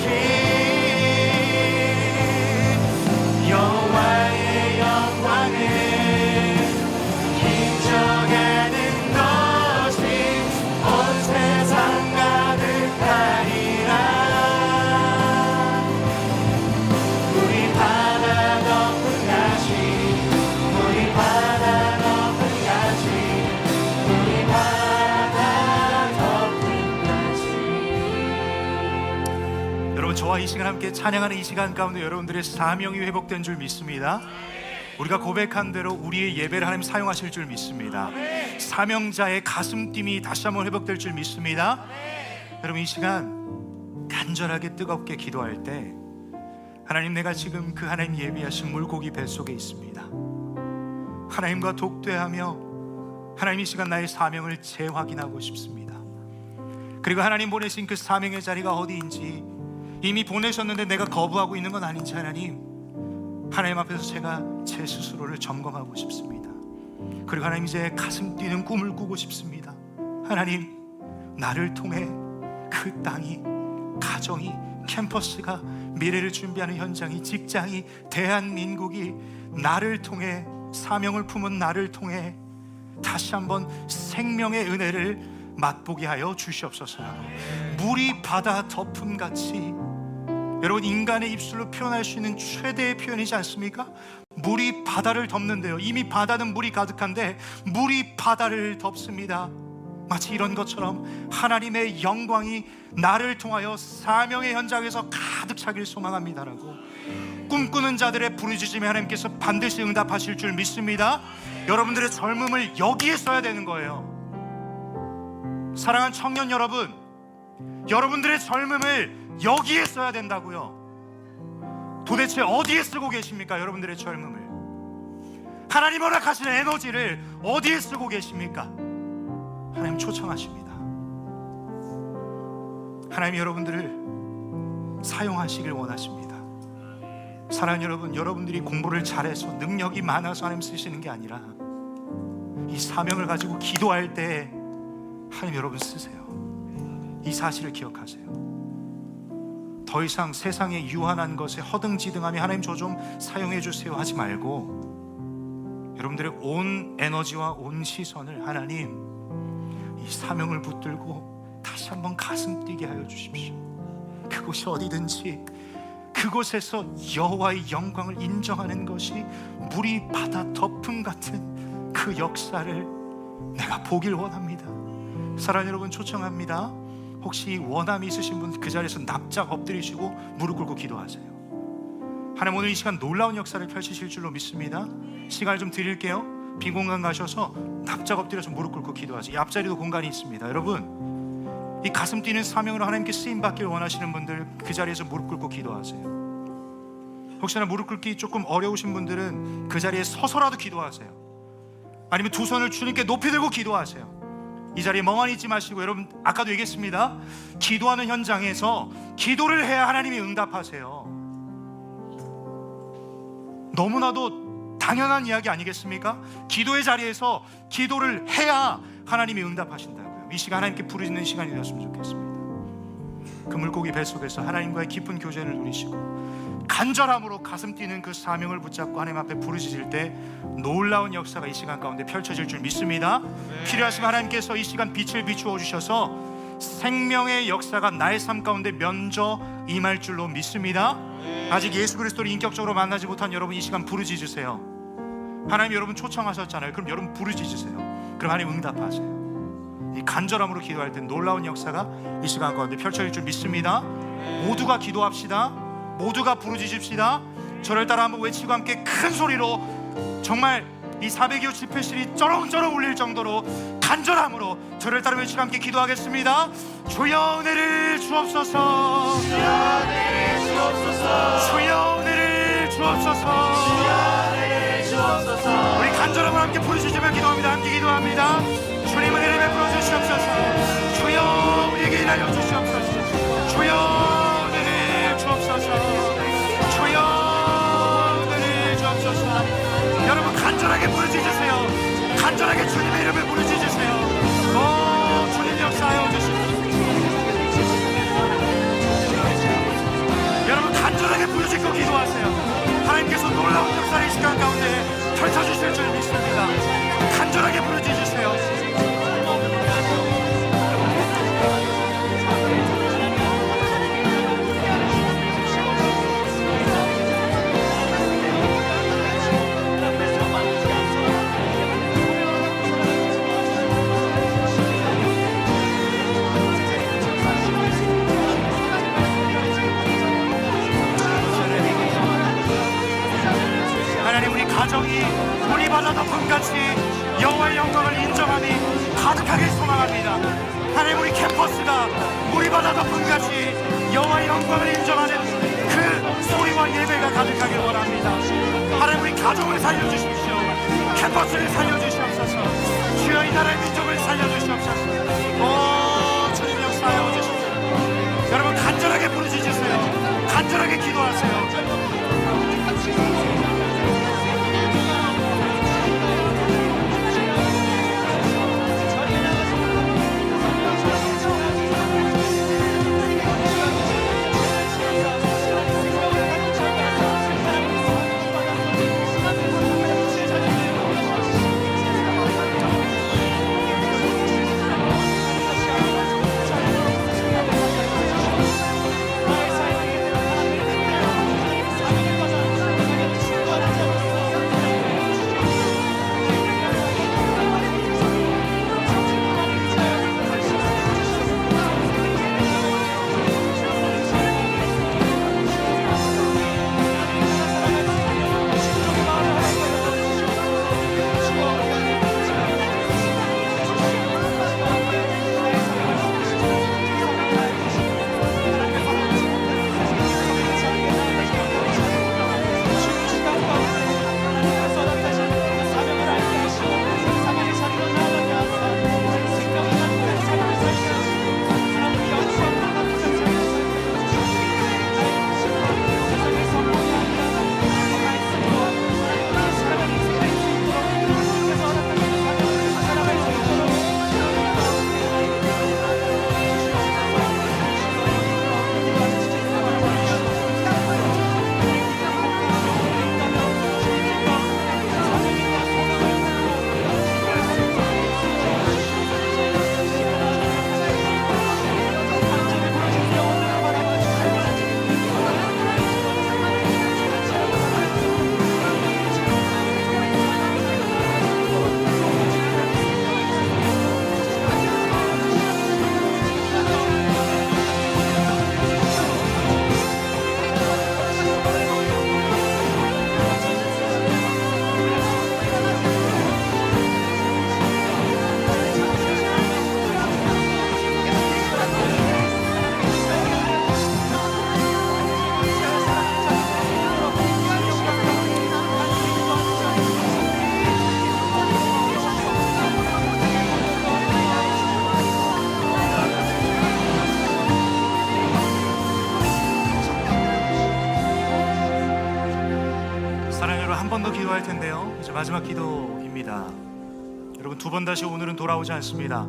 여호와의 영광을 인정하는 것이 온 세상 가득하리라. 물이 바다 덮음 같이 물이 바다 덮음 같이 물이 바다 덮음 같이. 여러분, 저와 이 시간 함께 찬양하는 이 시간 가운데 여러분들의 사명이 회복된 줄 믿습니다. 우리가 고백한 대로 우리의 예배를 하나님 사용하실 줄 믿습니다. 사명자의 가슴팀이 다시 한번 회복될 줄 믿습니다. 여러분, 이 시간 간절하게 뜨겁게 기도할 때 하나님, 내가 지금 그 하나님 예비하신 물고기 뱃속에 있습니다. 하나님과 독대하며 하나님 이 시간 나의 사명을 재확인하고 싶습니다. 그리고 하나님 보내신 그 사명의 자리가 어디인지 이미 보내셨는데 내가 거부하고 있는 건 아닌지 하나님 앞에서 제가 제 스스로를 점검하고 싶습니다. 그리고 하나님, 이제 가슴 뛰는 꿈을 꾸고 싶습니다. 하나님, 나를 통해 그 땅이, 가정이, 캠퍼스가, 미래를 준비하는 현장이, 직장이, 대한민국이 나를 통해, 사명을 품은 나를 통해 다시 한번 생명의 은혜를 맛보게 하여 주시옵소서. 물이 바다 덮음같이, 여러분, 인간의 입술로 표현할 수 있는 최대의 표현이지 않습니까? 물이 바다를 덮는데요, 이미 바다는 물이 가득한데 물이 바다를 덮습니다. 마치 이런 것처럼 하나님의 영광이 나를 통하여 사명의 현장에서 가득 차길 소망합니다라고 꿈꾸는 자들의 부르짖음에 하나님께서 반드시 응답하실 줄 믿습니다. 여러분들의 젊음을 여기에 써야 되는 거예요. 사랑하는 청년 여러분, 여러분들의 젊음을 여기에 써야 된다고요. 도대체 어디에 쓰고 계십니까? 여러분들의 젊음을, 하나님 허락하시는 에너지를 어디에 쓰고 계십니까? 하나님 초청하십니다. 하나님 여러분들을 사용하시길 원하십니다. 사랑하는 여러분, 여러분들이 공부를 잘해서 능력이 많아서 하나님 쓰시는 게 아니라 이 사명을 가지고 기도할 때 하나님 여러분 쓰세요. 이 사실을 기억하세요. 더 이상 세상에 유한한 것에 허둥지둥하며 하나님 저 좀 사용해 주세요 하지 말고 여러분들의 온 에너지와 온 시선을 하나님 이 사명을 붙들고 다시 한번 가슴 뛰게 하여 주십시오. 그곳이 어디든지, 그곳에서 여호와의 영광을 인정하는 것이 물이 바다 덮음 같은 그 역사를 내가 보길 원합니다. 사랑하는 여러분, 초청합니다. 혹시 원함이 있으신 분 그 자리에서 납작 엎드리시고 무릎 꿇고 기도하세요. 하나님 오늘 이 시간 놀라운 역사를 펼치실 줄로 믿습니다. 시간을 좀 드릴게요. 빈 공간 가셔서 납작 엎드려서 무릎 꿇고 기도하세요. 이 앞자리도 공간이 있습니다. 여러분, 이 가슴 뛰는 사명으로 하나님께 쓰임받길 원하시는 분들 그 자리에서 무릎 꿇고 기도하세요. 혹시나 무릎 꿇기 조금 어려우신 분들은 그 자리에 서서라도 기도하세요. 아니면 두 손을 주님께 높이 들고 기도하세요. 이 자리에 멍하니 있지 마시고, 여러분 아까도 얘기했습니다. 기도하는 현장에서 기도를 해야 하나님이 응답하세요. 너무나도 당연한 이야기 아니겠습니까? 기도의 자리에서 기도를 해야 하나님이 응답하신다고요. 이 시간 하나님께 부르짖는 시간이 되었으면 좋겠습니다. 그 물고기 뱃속에서 하나님과의 깊은 교제를 누리시고 간절함으로 가슴 뛰는 그 사명을 붙잡고 하나님 앞에 부르짖을 때 놀라운 역사가 이 시간 가운데 펼쳐질 줄 믿습니다. 필요하시면 하나님께서 이 시간 빛을 비추어 주셔서 생명의 역사가 나의 삶 가운데 면저 임할 줄로 믿습니다. 아직 예수 그리스도를 인격적으로 만나지 못한 여러분, 이 시간 부르짖으세요. 하나님 여러분 초청하셨잖아요. 그럼 여러분 부르짖으세요. 그럼 하나님 응답하세요. 이 간절함으로 기도할 때 놀라운 역사가 이 시간 가운데 펼쳐질 줄 믿습니다. 모두가 기도합시다. 모두가 부르짖읍시다. 저를 따라 한번 외치고 함께 큰 소리로, 정말 이 400여 집회실이 쩌렁쩌렁 울릴 정도로 간절함으로 저를 따라 외치고 함께 기도하겠습니다. 주여 은혜를 주옵소서. 주여 은혜를 주옵소서. 주여 은혜를 주옵소서. 주여 은혜를 주옵소서. 우리 간절함으로 함께 부르짖으며 기도합니다. 함께 기도합니다. 주님 은혜를 베풀어 주시옵소서. 주여 우리에게 일하여 주시옵소서. 주여 은혜를 주옵소서. 주여 은혜를 주옵소서. 여러분 간절하게 부르짖으세요. 간절하게 주님의 이름을 부르짖으세요. 오, 주님 역사하여 주십시오. 여러분 간절하게 부르짖고 기도하세요. 하나님께서 놀라운 역사를 이 시간 가운데 펼쳐주실 줄 믿습니다. 간절하게 부르짖으세요. 가정이 물이 바다 덮음같이 여호와의 영광을 인정하니 가득하게 소망합니다. 하나님 우리 캠퍼스가 물이 바다 덮음같이 여호와의 영광을 인정하는 그 소리와 예배가 가득하길 원합니다. 하나님 우리 가정을 살려주십시오. 캠퍼스를 살려주시옵소서. 주여 이 나라의 민족을 살려주시옵소서. 오 주님 역사하여 주십시오. 여러분 간절하게 부르짖으세요. 간절하게 기도하세요. 기도할 텐데요. 이제 마지막 기도입니다. 여러분, 두 번 다시 오늘은 돌아오지 않습니다.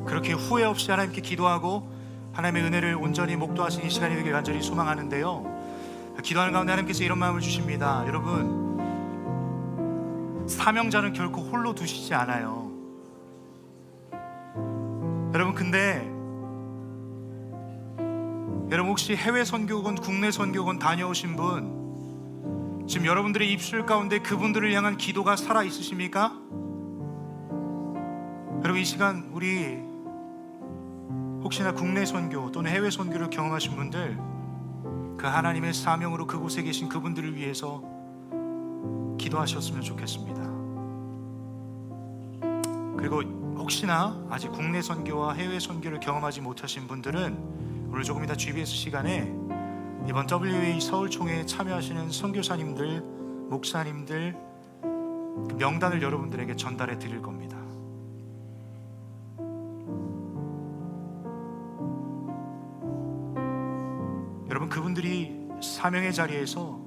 그렇게 후회 없이 하나님께 기도하고 하나님의 은혜를 온전히 목도하신 이 시간이 되길 간절히 소망하는데요, 기도하는 가운데 하나님께서 이런 마음을 주십니다. 여러분, 사명자는 결코 홀로 두시지 않아요. 여러분, 근데 여러분, 혹시 해외 선교건 국내 선교건 다녀오신 분, 지금 여러분들의 입술 가운데 그분들을 향한 기도가 살아 있으십니까? 여러분, 이 시간 우리 혹시나 국내 선교 또는 해외 선교를 경험하신 분들, 그 하나님의 사명으로 그곳에 계신 그분들을 위해서 기도하셨으면 좋겠습니다. 그리고 혹시나 아직 국내 선교와 해외 선교를 경험하지 못하신 분들은 오늘 조금 이따 GBS 시간에 이번 WA 서울총회에 참여하시는 선교사님들, 목사님들 그 명단을 여러분들에게 전달해 드릴 겁니다. 여러분, 그분들이 사명의 자리에서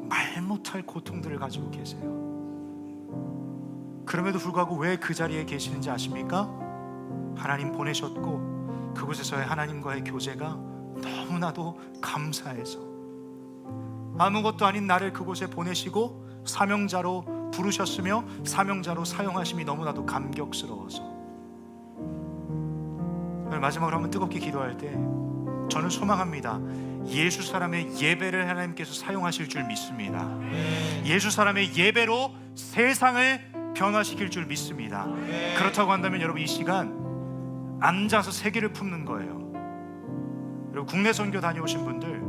말 못할 고통들을 가지고 계세요. 그럼에도 불구하고 왜 그 자리에 계시는지 아십니까? 하나님 보내셨고 그곳에서의 하나님과의 교제가 너무나도 감사해서, 아무것도 아닌 나를 그곳에 보내시고 사명자로 부르셨으며 사명자로 사용하심이 너무나도 감격스러워서. 마지막으로 한번 뜨겁게 기도할 때 저는 소망합니다. 예수 사람의 예배를 하나님께서 사용하실 줄 믿습니다. 예수 사람의 예배로 세상을 변화시킬 줄 믿습니다. 그렇다고 한다면 여러분, 이 시간 앉아서 세기를 품는 거예요. 여러분, 국내 선교 다녀오신 분들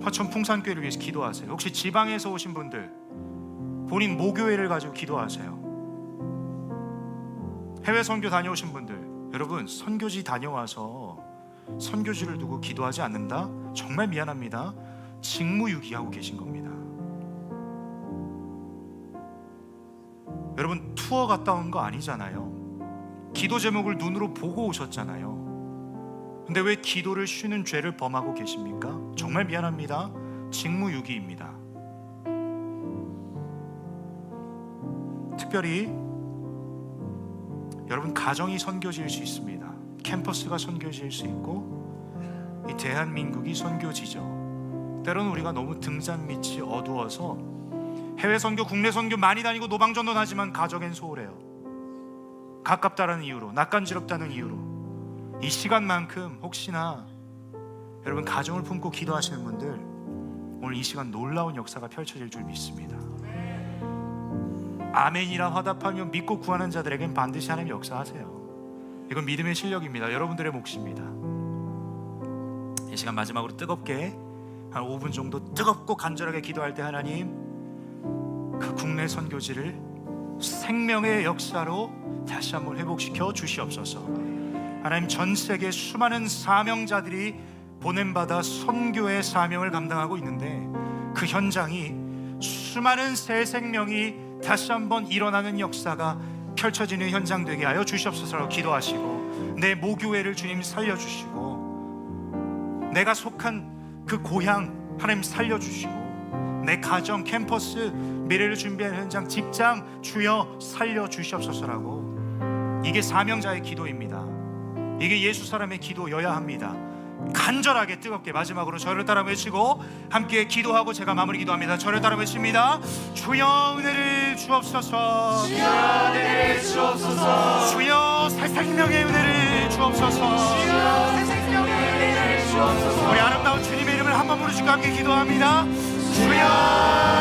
화천 풍산교회를 위해서 기도하세요. 혹시 지방에서 오신 분들 본인 모교회를 가지고 기도하세요. 해외 선교 다녀오신 분들, 여러분, 선교지 다녀와서 선교지를 두고 기도하지 않는다? 정말 미안합니다. 직무유기하고 계신 겁니다. 여러분, 투어 갔다 온 거 아니잖아요. 기도 제목을 눈으로 보고 오셨잖아요. 근데 왜 기도를 쉬는 죄를 범하고 계십니까? 정말 미안합니다. 직무유기입니다. 특별히 여러분, 가정이 선교지일 수 있습니다. 캠퍼스가 선교지일 수 있고 이 대한민국이 선교지죠. 때로는 우리가 너무 등잔 밑이 어두워서 해외 선교, 국내 선교 많이 다니고 노방전도하지만 가정엔 소홀해요. 가깝다라는 이유로, 낯간지럽다는 이유로. 이 시간만큼 혹시나 여러분 가정을 품고 기도하시는 분들, 오늘 이 시간 놀라운 역사가 펼쳐질 줄 믿습니다. 아멘이라 화답하며 믿고 구하는 자들에겐 반드시 하나님 역사하세요. 이건 믿음의 실력입니다. 여러분들의 몫입니다. 이 시간 마지막으로 뜨겁게 한 5분 정도 뜨겁고 간절하게 기도할 때 하나님, 그 국내 선교지를 생명의 역사로 다시 한번 회복시켜 주시옵소서. 하나님, 전 세계 수많은 사명자들이 보냄받아 선교의 사명을 감당하고 있는데 그 현장이 수많은 새 생명이 다시 한번 일어나는 역사가 펼쳐지는 현장 되게 하여 주시옵소서라고 기도하시고, 내 모교회를 주님 살려주시고, 내가 속한 그 고향 하나님 살려주시고, 내 가정, 캠퍼스, 미래를 준비하는 현장, 직장 주여 살려주시옵소서라고. 이게 사명자의 기도입니다. 이게 예수 사람의 기도여야 합니다. 간절하게 뜨겁게 마지막으로 저를 따라 외치고 함께 기도하고 제가 마무리 기도합니다. 저를 따라 외칩니다. 주여 은혜를 주옵소서. 주여 은혜를 주옵소서. 주여 새 생명의 은혜를 주옵소서. 주여 새 생명의 은혜를 주옵소서. 우리 아름다운 주님의 이름을 한 번 부르시고 함께 기도합니다. 주여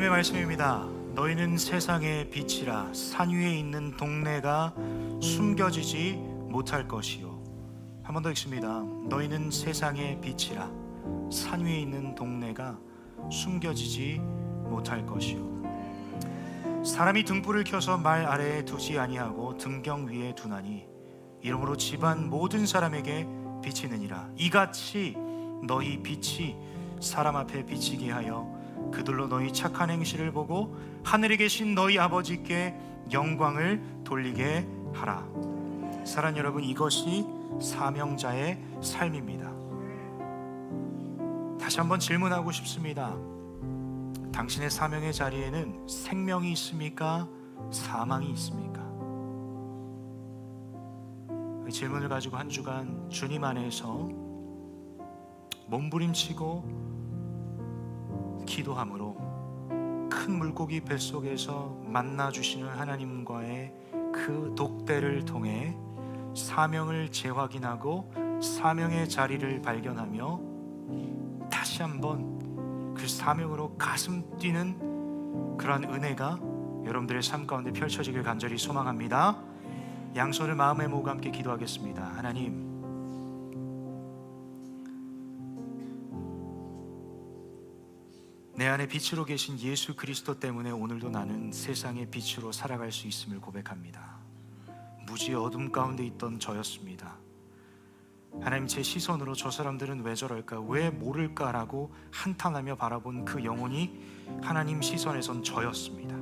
하나님의 말씀입니다. 너희는 세상의 빛이라. 산 위에 있는 동네가 숨겨지지 못할 것이요. 한 번 더 읽습니다. 너희는 세상의 빛이라. 산 위에 있는 동네가 숨겨지지 못할 것이요. 사람이 등불을 켜서 말 아래에 두지 아니하고 등경 위에 두나니 이러므로 집안 모든 사람에게 비치느니라. 이같이 너희 빛이 사람 앞에 비치게 하여 그들로 너희 착한 행실을 보고 하늘에 계신 너희 아버지께 영광을 돌리게 하라. 사랑하는 여러분, 이것이 사명자의 삶입니다. 다시 한번 질문하고 싶습니다. 당신의 사명의 자리에는 생명이 있습니까? 사망이 있습니까? 이 질문을 가지고 한 주간 주님 안에서 몸부림치고 기도함으로 큰 물고기 뱃속에서 만나주시는 하나님과의 그 독대를 통해 사명을 재확인하고 사명의 자리를 발견하며 다시 한번 그 사명으로 가슴 뛰는 그러한 은혜가 여러분들의 삶 가운데 펼쳐지길 간절히 소망합니다. 양손을 마음에 모으고 함께 기도하겠습니다. 하나님, 내 안에 빛으로 계신 예수 그리스도 때문에 오늘도 나는 세상의 빛으로 살아갈 수 있음을 고백합니다. 무지의 어둠 가운데 있던 저였습니다. 하나님, 제 시선으로 저 사람들은 왜 저럴까, 왜 모를까라고 한탄하며 바라본 그 영혼이 하나님 시선에선 저였습니다.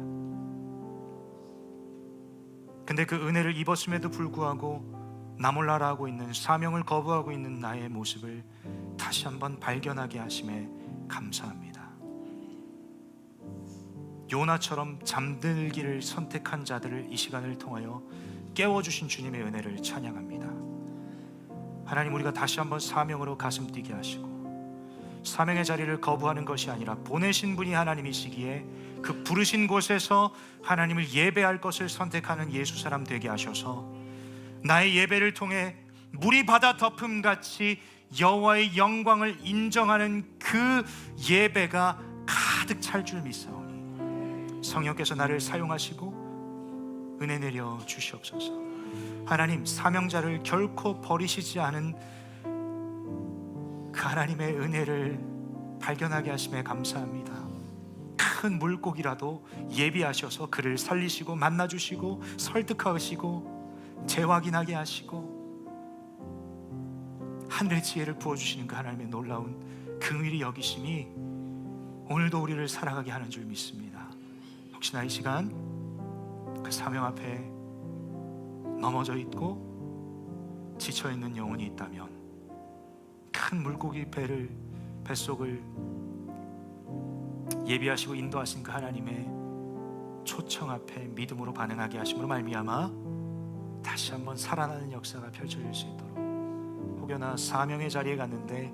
근데 그 은혜를 입었음에도 불구하고 나 몰라라 하고 있는, 사명을 거부하고 있는 나의 모습을 다시 한번 발견하게 하심에 감사합니다. 요나처럼 잠들기를 선택한 자들을 이 시간을 통하여 깨워주신 주님의 은혜를 찬양합니다. 하나님, 우리가 다시 한번 사명으로 가슴 뛰게 하시고 사명의 자리를 거부하는 것이 아니라 보내신 분이 하나님이시기에 그 부르신 곳에서 하나님을 예배할 것을 선택하는 예수 사람 되게 하셔서 나의 예배를 통해 물이 바다 덮음같이 여호와의 영광을 인정하는 그 예배가 가득 찰 줄 믿사오니 성령께서 나를 사용하시고 은혜 내려 주시옵소서. 하나님, 사명자를 결코 버리시지 않은 그 하나님의 은혜를 발견하게 하심에 감사합니다. 큰 물고기라도 예비하셔서 그를 살리시고 만나주시고 설득하시고 재확인하게 하시고 하늘의 지혜를 부어주시는 그 하나님의 놀라운 긍휼히 여기심이 오늘도 우리를 살아가게 하는 줄 믿습니다. 혹시나 이 시간 그 사명 앞에 넘어져 있고 지쳐있는 영혼이 있다면 큰 물고기 뱃속을 예비하시고 인도하신 그 하나님의 초청 앞에 믿음으로 반응하게 하심으로 말미암아 다시 한번 살아나는 역사가 펼쳐질 수 있도록, 혹여나 사명의 자리에 갔는데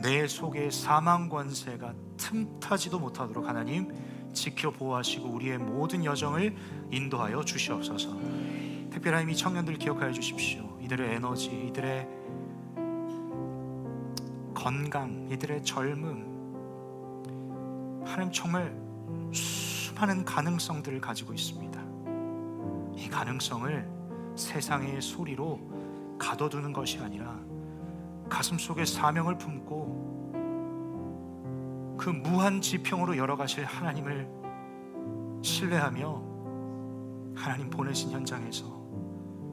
내 속에 사망 권세가 틈타지도 못하도록 하나님 지켜 보호하시고 우리의 모든 여정을 인도하여 주시옵소서. 특별히 이 청년들 기억하여 주십시오. 이들의 에너지, 이들의 건강, 이들의 젊음, 하나님 정말 수많은 가능성들을 가지고 있습니다. 이 가능성을 세상의 소리로 가둬두는 것이 아니라 가슴 속에 사명을 품고 그 무한 지평으로 열어가실 하나님을 신뢰하며 하나님 보내신 현장에서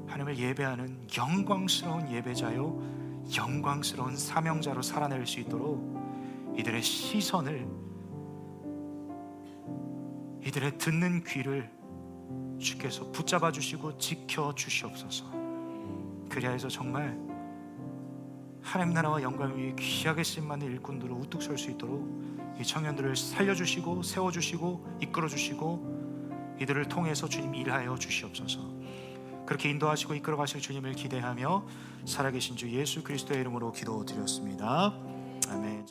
하나님을 예배하는 영광스러운 예배자요 영광스러운 사명자로 살아낼 수 있도록 이들의 시선을, 이들의 듣는 귀를 주께서 붙잡아 주시고 지켜 주시옵소서. 그리하여서 정말 하나님 나라와 영광을 위해 귀하게 쓰임받는 일꾼들로 우뚝 설 수 있도록 이 청년들을 살려주시고 세워주시고 이끌어주시고 이들을 통해서 주님 일하여 주시옵소서. 그렇게 인도하시고 이끌어가실 주님을 기대하며 살아계신 주 예수 그리스도의 이름으로 기도드렸습니다. 아멘.